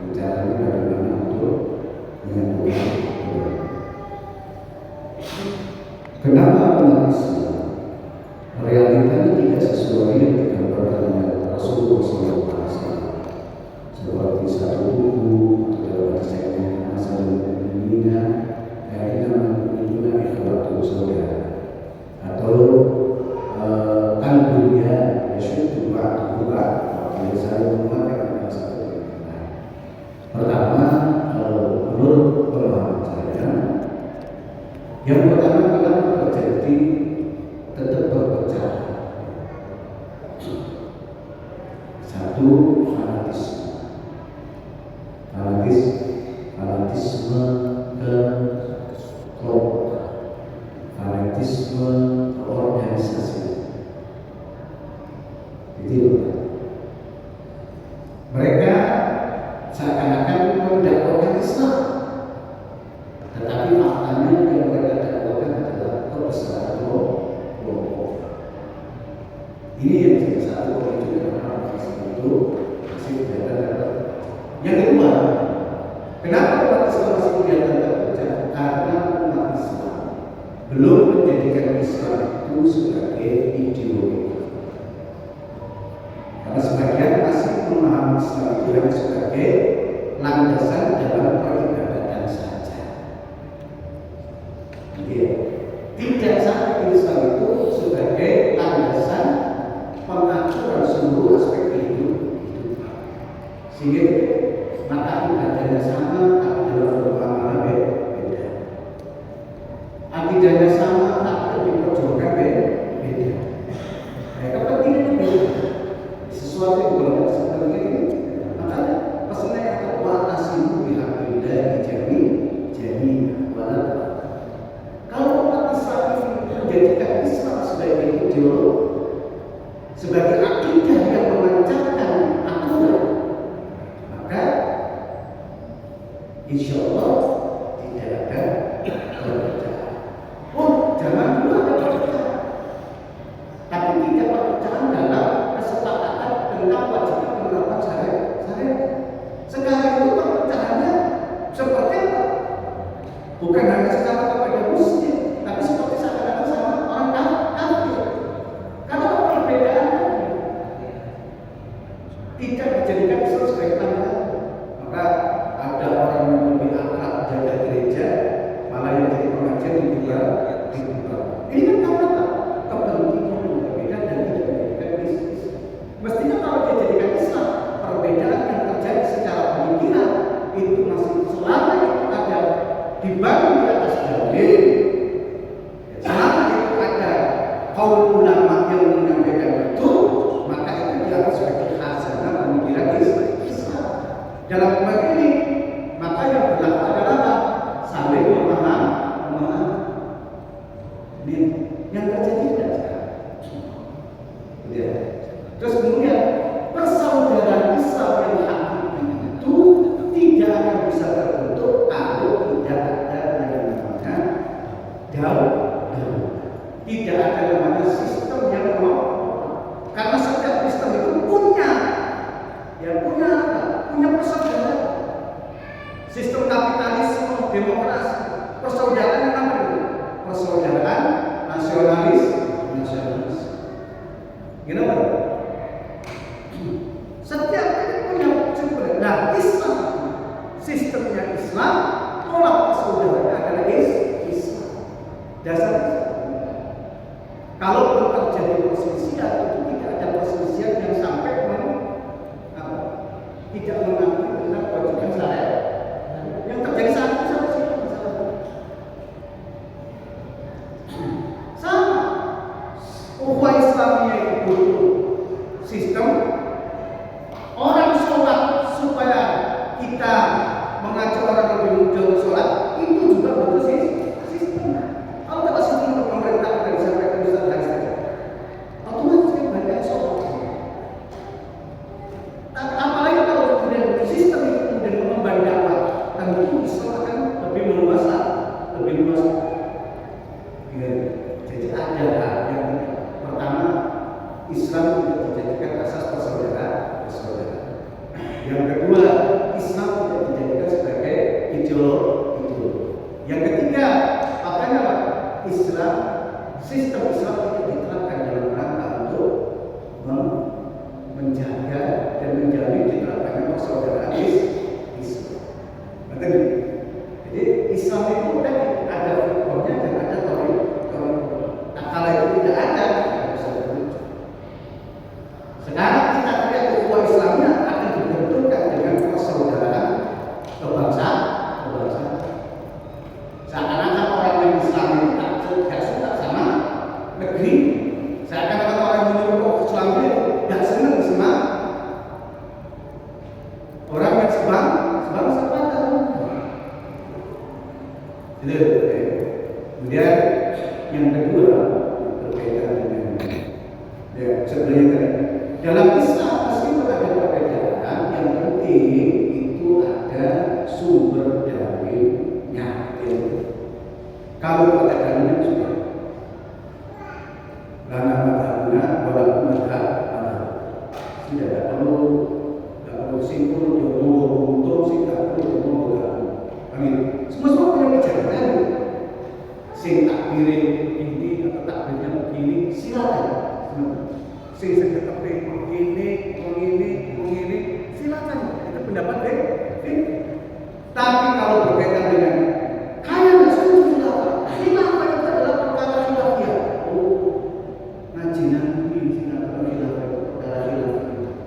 Bicaranya bagaimana untuk menyatukan umat? Kenapa umat Islam realitanya tidak sesuai yang digambarkan oleh Rasulullah SAW? Seperti satu buku atau dalam segmen masalah dunia dari nama dunia ikhwatul saudara atau dunia yaitu ba'duha wakil saya memakai satu yang lain. Pertama, menurut pemahaman saya, yang pertama kenapa terjadi tetap berpecah? Satu, fanatisme ke kelompok, fanatisme ke organisasi. Itu mereka seakan-akan mendakwakan Islam, tetapi faktanya yang mereka dakwakan adalah kebesaran kelompok. Ini yang salah satu pemicu kenapa Islam itu masih kelihatan. Yang kedua, kenapa umat Islam masih kelihatan terpecah? Karena umat Islam belum menjadikan Islam itu sebagai ideologi. Karena sebagian masih memahami Islam itu hanya sebagai landasan dalam peribadatan saja. Tidak sampai Islam itu sebagai landasan pengaturan seluruh aspek kehidupan. Sehingga maka ibadahnya sama, tapi dalam bermuamalah beda. Akidahnya sama, tapi diperjuangkan beda. Kepentingannya beda. Sesuatu yang berbeda seperti ini. Makanya pesannya akan watasimu bihaqidah jami walau. Kalau umat Islam ini menjadikan Islam sebagai ideologi, sebagai akidah yang memancarkan aturan, maka insya Allah tidak ada perpecahan. Zaman dulu ada perpecahan, tapi tidak perpecahan dalam kesepakatan tentang wajibnya menerapkan syariat. Sekarang itu perpecahannya seperti apa? Bukan hanya secara kepada muslim, tapi seperti seakan-akan sama orang kafir. Ini kan karena kepentingan yang berbeda dan tidak dijadikan bisnis. Mestinya kalau dia jadikan Islam, perbedaan yang terjadi secara pemikiran itu masih selama itu ada dibangun di atas dalil. Selama itu ada kaum ulama yang menyampaikan itu, maka itu dianggap sebagai hasanah pemikiran Islam. Dalam konteks ini, maka yang berlaku adalah saling memahami. Ini yang terjadi tidak sekarang. Ya. Terus kemudian persaudaraan Islam yang hakiki itu tidak akan bisa terbentuk kalau tidak ada yang namanya dakwah. Tidak ada namanya sistem yang karena setiap sistem itu punya persaudaraan. Sistem kapitalisme, demokrasi, persaudaraan yang apa itu? Persaudaraan nasionalis. Gimana? Setiap itu punya sumber. Nah, Islam, sistemnya Islam, pola persaudaraan adalah Islam. Dasar kalaupun terjadi perselisihan, itu tidak ada perselisihan yang sampai tidak mengakui tentang kewajiban syariat. Yang terjadi saat itu sama sih masalah. Sama. Ukhuwah Islamiyah itu butuh sistem. Orang sholat supaya kita mengajak orang lebih mudah sholat itu juga butuh sistem. Kalau tidak sistem untuk pemerintah kita bisa mereka bisa lagi saja. Otomatis kan banyak sholat. Apalagi kalau kemudian sistem itu kemudian mengemban dakwah, tentu Islam akan lebih meluas. Jadi ada yang pertama, Islam tidak dijadikan asas persaudaraan. Yang kedua, Islam tidak dijadikan sebagai ideologi. Yang ketiga, Islam, sistem Islam tidak diterapkan dalam rangka untuk menjaga dan menjamin diterapkannya persaudaraan Islam. Jadi Islam itu tadi ada fitrahnya dan ada teori. Nah, kalau itu tidak ada, tidak bisa terwujud. Sekarang kita lihat ukhuwah Islamnya akan dibentukkan dengan persaudaraan kebangsaan. Seakan-akan orang yang Islam itu tidak suka sama negeri. Seakan-akan orang yang menyuruh Islam itu tidak senang sama orang yang sebangsa pada. Kemudian yang kedua berbeda dengan sebelumnya dalam Islam meskipun ada perbedaan, yang penting itu ada sumber dalilnya. Kalau ada dalilnya sudah lana madhabnya walaupun madhab tidak perlu simpul untuk tidak perlu amin. Semua punya bicara sing takbirin ini atau takbirnya begini silakan. Sing seketepe begini silakan. Itu pendapat tapi kalau berkaitan dengan kaya nggak setuju khilafah itu adalah perkara khilafiyah. Ngaji Nabi sinatron khilafah itu perkara khilafiyah.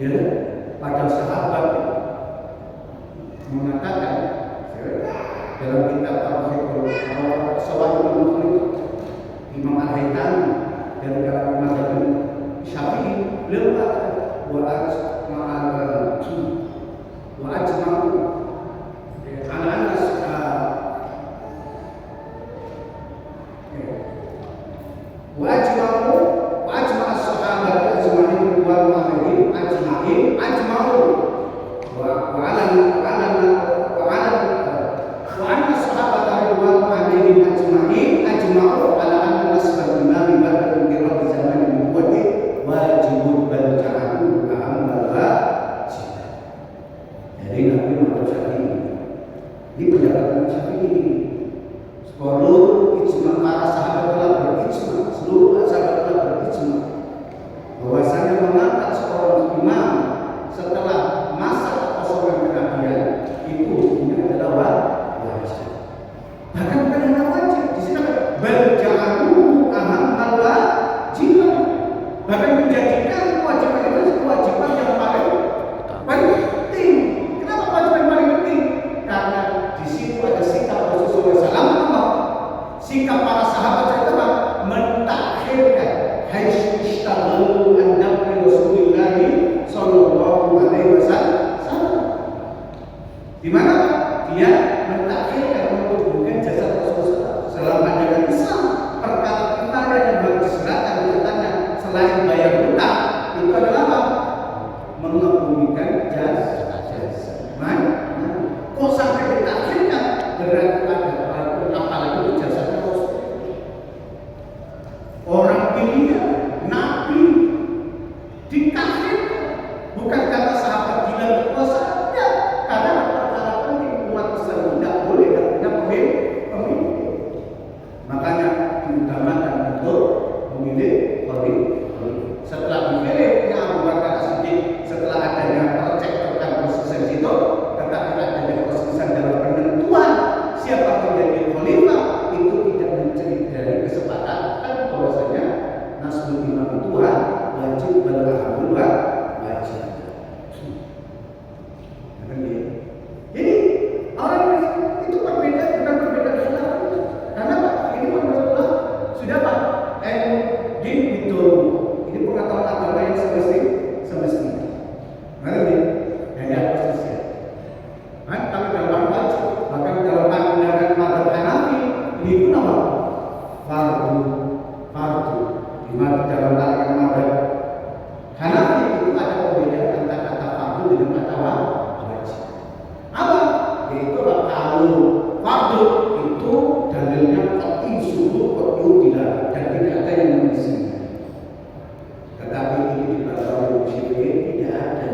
Ya, pada sahabat mengatakan dalam kitab Al-Sawahibul Imam Al-Haytami dan dalam mazhab Syafi'i beliau wa ajma'u ini pendapat Syafi'i ini. Seluruh ijma para sahabat telah berijma, seluruh sahabat aulia, nabi, dikafir, bukan karena sahabat gila berkuasa, tidak, karena perkara penting umat Islam tidak boleh dan tidak pemimpin. Makanya diutamakan untuk memilih khalifah. Setelah dipilihnya Abu Bakar As-Siddiq, setelah adanya percekcokan perselisihan itu, tetapi adanya perselisihan dalam penentuan siapa menjadi khalifah, itu tidak mencari dari kesepakatan bahwasanya Nasrul Imam itu wajib berhamil wajib. Jadi orang itu berbeda, bukan berbeda khilaf. Karena Pak, ini menurut sudah Pak, din itu ini pengetahuan agama yang semestinya. Ngerti? Dari posisi. Kalau dalam wajib, bahkan dalam pandangan mazhab Hanafi ini pun apa? Fardu. Di mana dalam pandangan mazhab Hanafi itu ada perbedaan antara kata fardu dengan kata wajib. Apa? Yaitu kalau fardu itu dalilnya qat'i subuh qat'i dilarang dan tidak ada yang mengisinya. Tetapi ini di bahasa Syirik tidak ada.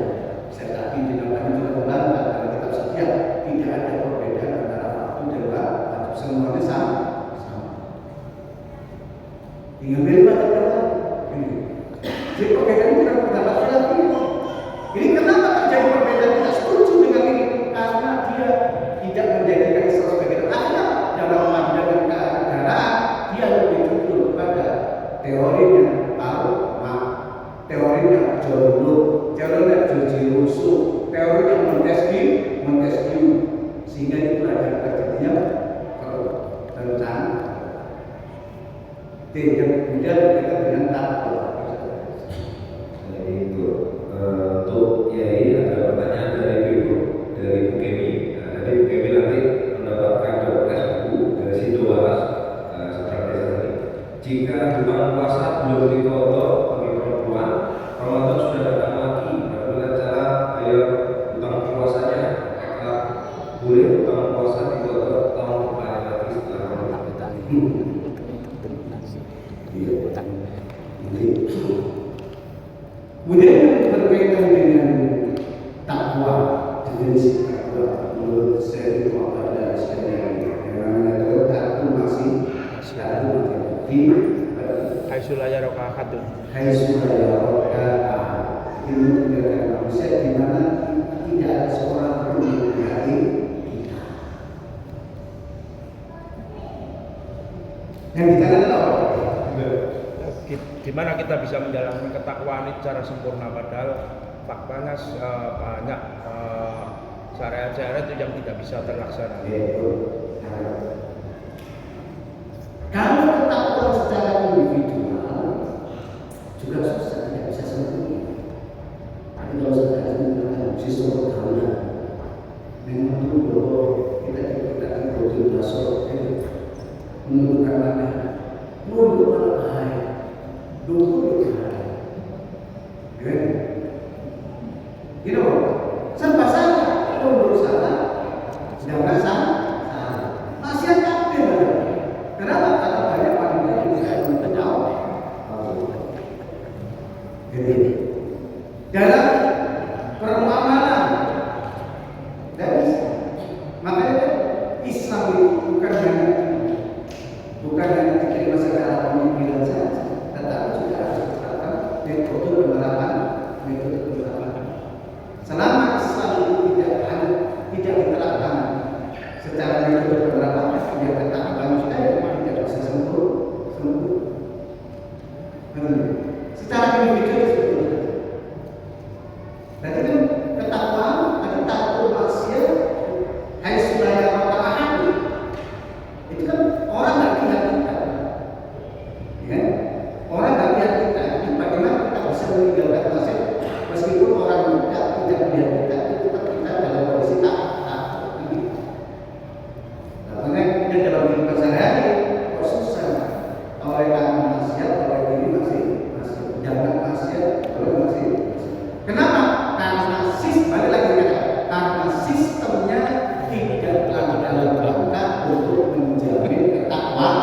Tetapi di dalamnya juga melantang dalam kitab sekian tidak ada perbedaan antara fardu dan wajib, semuanya sama. Tinggal pilih kata ini. Jadi perbedaan itu bukan pendapat khilaf ini. Ini kenapa terjadi perbedaan? Tidak setuju dengan ini karena dia tidak menjadikan Islam sebagai akhirnya dalam pandangan kenegaraan dia lebih cenderung kepada teorinya teorinya Jono, teorinya Joji Russo, teorinya Montesquieu, sehingga itu ada terjadinya tentang yang kemudian berkaitan dengan takwa. Jadi itu untuk Yai ada pertanyaan dari Bu Kemi. Jadi Bu Kemi nanti mendapatkan doa buku dari situ bahas strategi tadi. Jika bulan puasa belum dikodok bagi perempuan, Ramadan sudah datang lagi. Bagaimana cara ayo utang puasanya? Apakah boleh utang puasa dikodok tahun depan lagi setelah Ramadan? Kemudian berkaitan dengan takwa, definisi takwa menurut saya itu apa ada sekali yang namanya takwa masih di Aisyulaya rokahatun. Aisyulaya rokahat ini menunjukkan manusia di mana tidak ada seorang pun yang berhati kita. Yang dikatakan apa? Gimana kita bisa menjalankan ketakwaan ini secara sempurna padahal faktanya banyak syariat-syariat itu yang tidak bisa terlaksana. Kalau ketakwaan secara individual juga susah, tidak bisa sempurna. Tapi kalau secara menggunakan sistem pergaulan, memang itu bahwa kita dikatakan betul masuk menentukan mana, menurut mana bahaya. Dulu serba salah, menurut salah, sedangkan salah, masih ada kenapa? Karena banyak wanita yang tidak menjawab. Jadi dalam permuamalan dan makanya Islam itu bukan hanya diterima secara pemikiran saja, tetapi juga harus diterapkan metode penerapan. Selama Islam itu tidak diterapkan secara metode penerapan, dia ketaatan saya tidak bisa sembuh. Secara individu seperti itu. Dan itu ketakwaan, ada takut maksiat, Aisyulaya rokahat. Itu kan orang nggak lihat kita, ya? Orang nggak lihat kita. Jadi bagaimana kita bisa meninggalkan maksiat meskipun orang tidak melihat kita, tetap kita dalam kondisi takut ini. Makanya kemudian dalam kehidupan sehari-hari kok susah. Oleh karena maksiat, oleh ini masih jangan maksiat, oleh masih. Kenapa? Balik lagi karena sistemnya tidak dalam rangka untuk menjamin ketakwaan.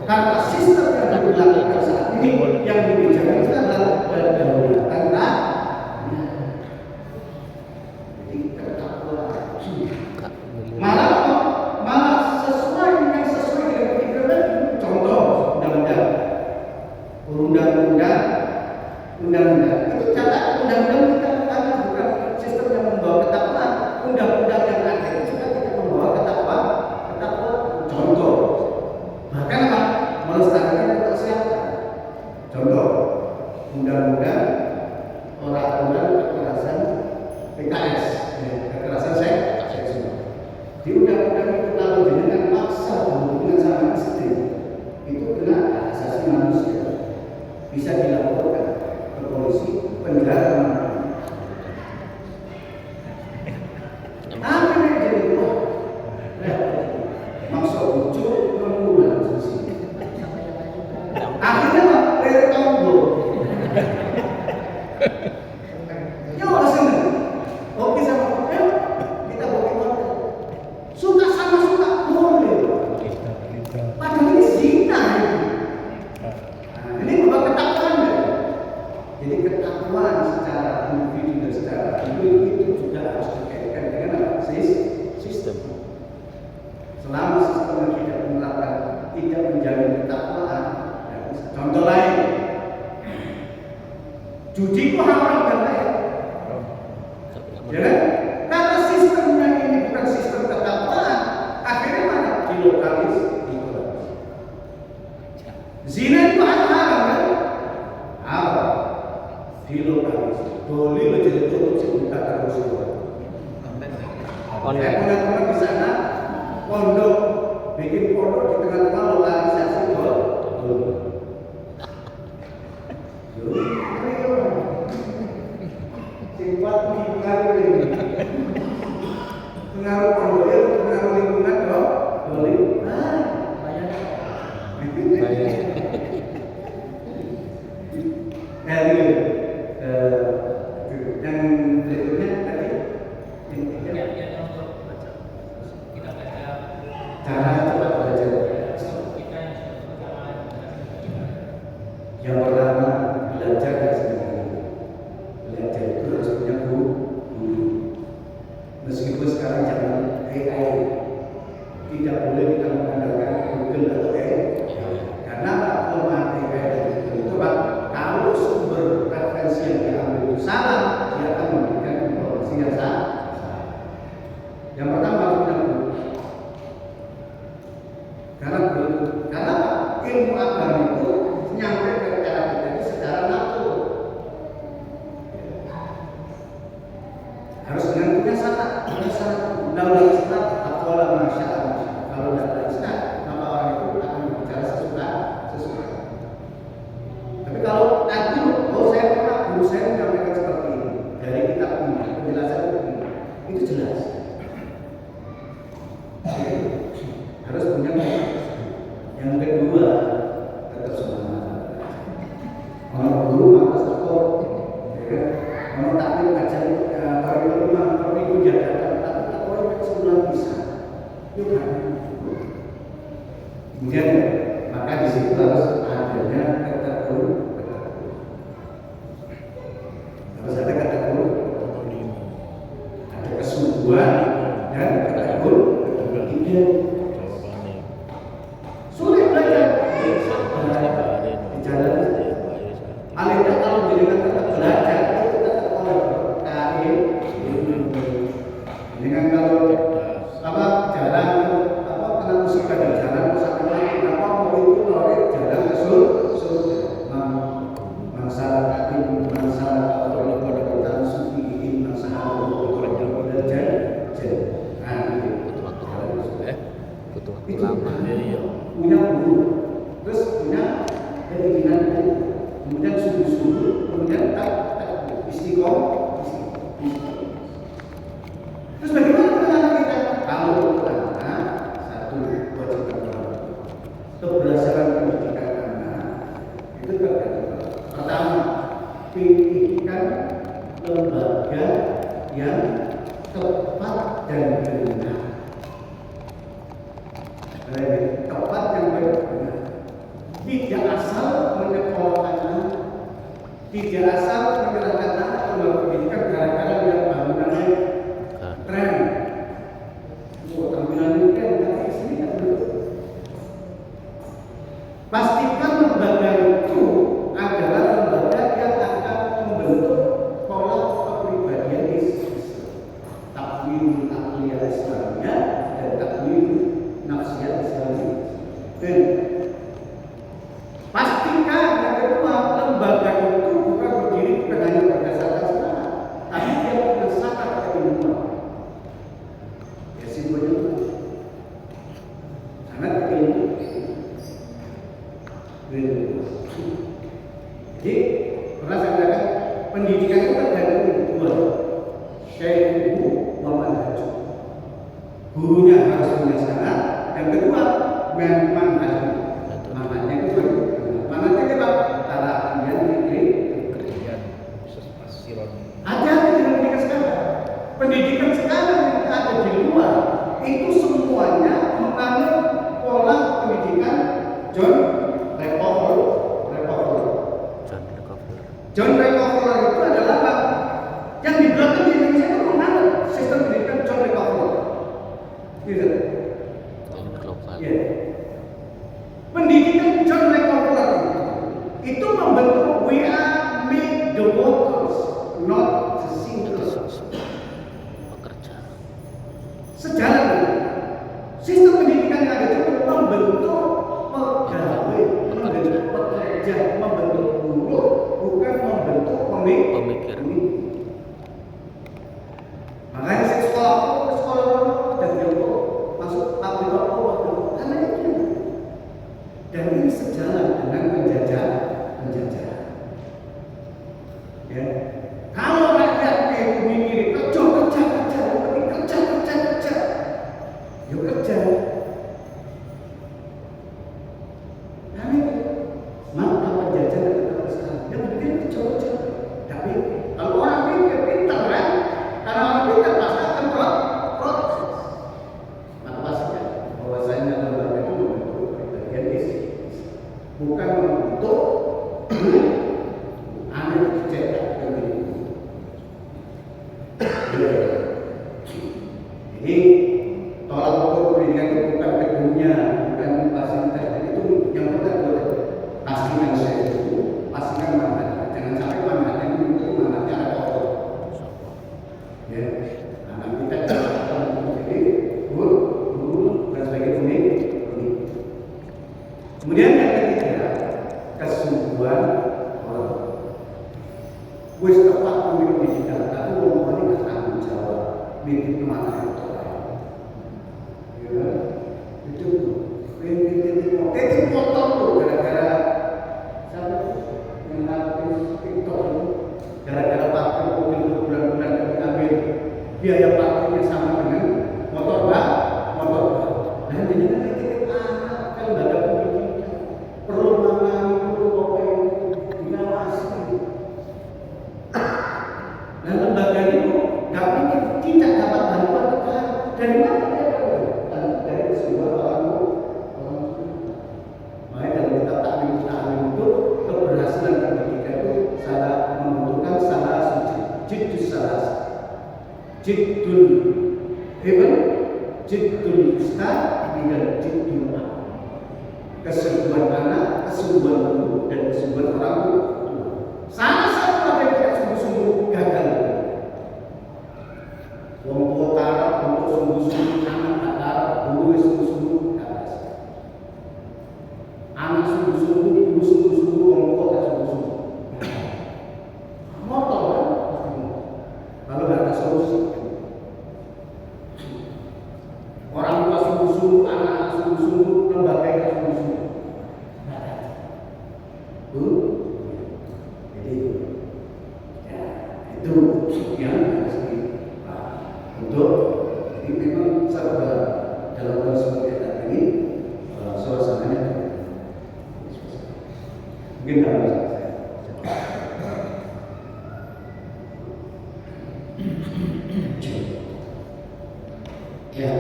Karena Karena sistem yang diberlakukan saat ini yang dibicarakan itu adalah kedaulatan rakyat. Jadi ketakwaan. Malah sesuai dengan pikiran. Contoh undang-undang itu cara undang-undang kita karena bukan sistem yang membawa ketakwaan. Undang-undang yang ada itu juga tidak membawa ketakwaan. Contoh, bahkan melestarikan kesehatan. Contoh, undang-undang orang kekerasan PKS, kekerasan seksual. Di undang-undang itu kalau dengan paksa berhubungan sama istri, itu kena hak asasi manusia, bisa dilaporkan ke polisi, penjara mana. Akhirnya jadi maksud lucu mengulang sisi. Akhirnya bertombol. Ya udah seneng. Oke sama kita boleh suka sama suka boleh. Padahal ini zina ini. Nah, ini membawa ketakwaan. Jadi ketakwaan secara individu dan secara individu itu juga harus dikaitkan dengan apa? Sistem. Selama sistemnya tidak menerapkan, tidak menjamin ketakwaan. Contoh lain, judi itu haram kan ya? Ya, karena sistemnya ini bukan sistem ketakwaan, akhirnya mana? Dilokalis. Zina itu haram kan? Haram. Dilokalis. Boleh lo jadi tutup sebuta terus. Saya pernah di sana, pondok, bikin pondok di tengah-tengah lokalisasi pengaruh pondoknya itu pengaruh lingkungan dong. Yang berikutnya tadi cara cepat belajar. Yang pertama belajar dari sendiri. Belajar itu harus punya guru. Meskipun sekarang zaman AI tidak boleh kita mengandalkan Google atau AI. Karena kelemahan AI itu Pak, kalau sumber referensi yang diambil itu salah, dia akan memberikan informasi yang salah. Yang pertama harus punya guru. Karena ilmu agama itu nyampe ke cara kita itu secara natural. Harus dengan punya syarat. Undang-undang Islam aqwala masyaallah. Kalau tidak ada Islam, maka orang itu akan bicara sesuka. Tapi kalau tadi, saya pernah guru saya menyampaikan seperti ini dari kitab ini, penjelasan itu jelas. Harus punya. Yang kedua, tetap semangat. Orang guru harus support. Orang taklim ajar orang itu jadikan tapi orang itu sebulan bisa. Itu kan. Kemudian maka di situ harus adanya kata guru. Harus ada kata guru. Ada kesungguhan dan kata guru. Tiga. Sulit belajar. Di jalan. Alihnya kalau jadikan tetap belajar itu tetap oleh kain. Dengan kalau jalan kena musibah di jalan sampai lagi mau itu lari jalan ke surga. Masalah kalau pada kita sufi masalah belajar. Butuh waktu lama. Punya guru, terus punya keinginan guru, kemudian sungguh-sungguh, kemudian tak istiqomah. Terus bagaimana dengan kita? Kalau karena satu kewajiban keberhasilan pendidikan anak itu tergantung. Pertama, pilihkan lembaga yang tepat dan benar. Tepat yang benar. tidak asal menyekolahkan anak, tidak asal menyerahkan anak ke lembaga pendidikan gara-gara lihat bangunannya tren. Oh, tampilannya keren, tapi sini kan belum. Pastikan lembaga itu adalah lembaga yang akan membentuk pola kepribadian Islam, takwin akliyah Islamnya dan takwin nafsiyah Islamnya. Dan pastikan yang kedua, lembaga itu bukan berdiri bukan hanya berdasarkan sejarah, tapi dia berdasarkan keilmuan. Ya simbolnya itu sangat keilmuan. Jadi pernah saya katakan pendidikan itu kan ada dua, syai'u wa manhaj. Gurunya harus punya syarat. Yang kedua, manhaj. Manhajnya itu manhajnya apa? Tarakian fikri. Ada di pendidikan sekarang. Pendidikan sekarang yang ada di luar itu semuanya menganut pola pendidikan John Rockefeller itu adalah apa? Yang di belakang di Indonesia itu menganut sistem pendidikan John Rockefeller. Gitu. Ya. Pendidikan John Rockefeller itu membentuk we are made the workers, not the thinkers. Sejalan dengan sistem pendidikan yang ada itu membentuk pegawai, membentuk pekerja, membentuk buruh, bukan membentuk pemikir. Makanya saya sekolah dan jauh masuk pabrik karena itu. Dan ini sejalan dengan penjajahan. Ya. Kalau rakyatnya itu mikir kerja, yuk kerja. Maka penjajahan tetap besar. Yang penting kerja. Tapi kalau orang pikir pintar kan? Karena orang pintar pasti akan proses. Maka pastikan bahwasanya lembaga itu membentuk bagian isi, bukan membentuk anak dicetak begini. Jadi tolak ukur pendidikan itu bukan gedungnya, bukan fasilitas. Itu yang pertama. Pastikan saya itu, pastikan manhaj. Jangan sampai manhaj itu manhajnya ada kotor. Ya, anak kita akan menjadi guru dan sebagai pemimpin. Kemudian yang ketiga, kesungguhan orang. Wis tepat pemimpin pendidikan, tapi orang ini tanggung jawab, mimpin kemana itu. Ya, itu titik kotor tuh gara-gara gara-gara parkir mobil berbulan-bulan kami ambil biaya parkirnya sama dengan motor baru. Dan jadi titik anak kan nggak ada pendidikan, perlu menangani, perlu diawasi. Dan lembaga itu nggak mungkin tidak dapat bantuan negara. Dari mana dia dapat? Dari sebuah orang tua. Makanya dalam kitab taklim itu keberhasilan pendidikan itu membutuhkan salah jiddul heaven, jiddul ustaz, dan jiddul anak. Kesungguhan anak, kesungguhan guru, dan kesungguhan orang tua. Salah satu ada yang tidak sungguh-sungguh gagal. Wong tua tarap untuk sungguh-sungguh, anak tak tarap, guru sungguh-sungguh gagal. Anak sungguh-sungguh, ibu sungguh-sungguh, wong tua tak sungguh-sungguh. Motor kan? Kalau nggak ada solusi. Orang tua sungguh-sungguh, anak sungguh-sungguh, lembaga yang sungguh-sungguh. Jadi ya, itu yang harus untuk jadi memang serba dalam proses kegiatan ini suasananya mungkin dalam ya,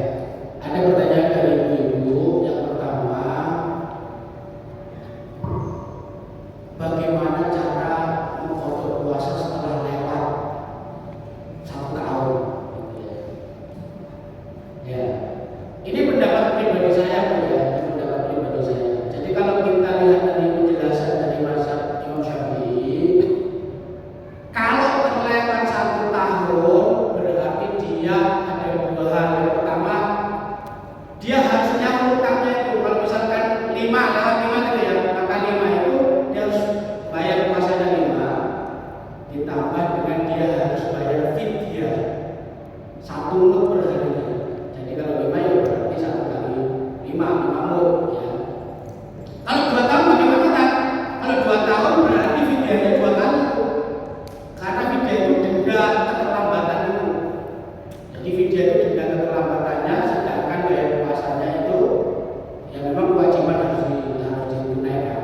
ada pertanyaan dari ibu. Yang pertama, bagaimana cara mengkodok puasa setelah lewat 1 tahun. Ya, ini pendapat pribadi saya, ya. Ini pendapat pribadi saya. Jadi kalau kita lihat dari penjelasan dari mazhab Imam Syafi'i, kalau terlewat 1 tahun berarti dia ada 2 hal. Yang pertama, dia harusnya utangnya itu kalau misalkan 5 lewat 5 gitu ya, maka 5 itu dia harus bayar puasanya 5 ditambah dengan dia harus bayar fidyah 1 mut per harinya. Jadi kalau 5 ya berarti 1 kali 5 mut ya. Kalau 2 tahun bagaimana kan? Kalau 2 tahun berarti fidyahnya 2 kali itu. Karena fidyah itu denda keterlambatan itu. Jadi fidyah itu denda keterlambatannya, sedangkan bayar puasanya itu ya memang kewajiban harus ditunaikan.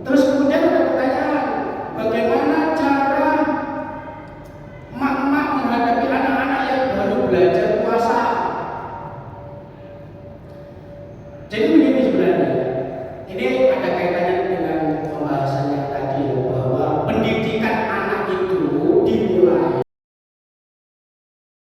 Terus kemudian ada pertanyaan, bagaimana cara emak-emak menghadapi anak-anak yang baru belajar puasa? Jadi begini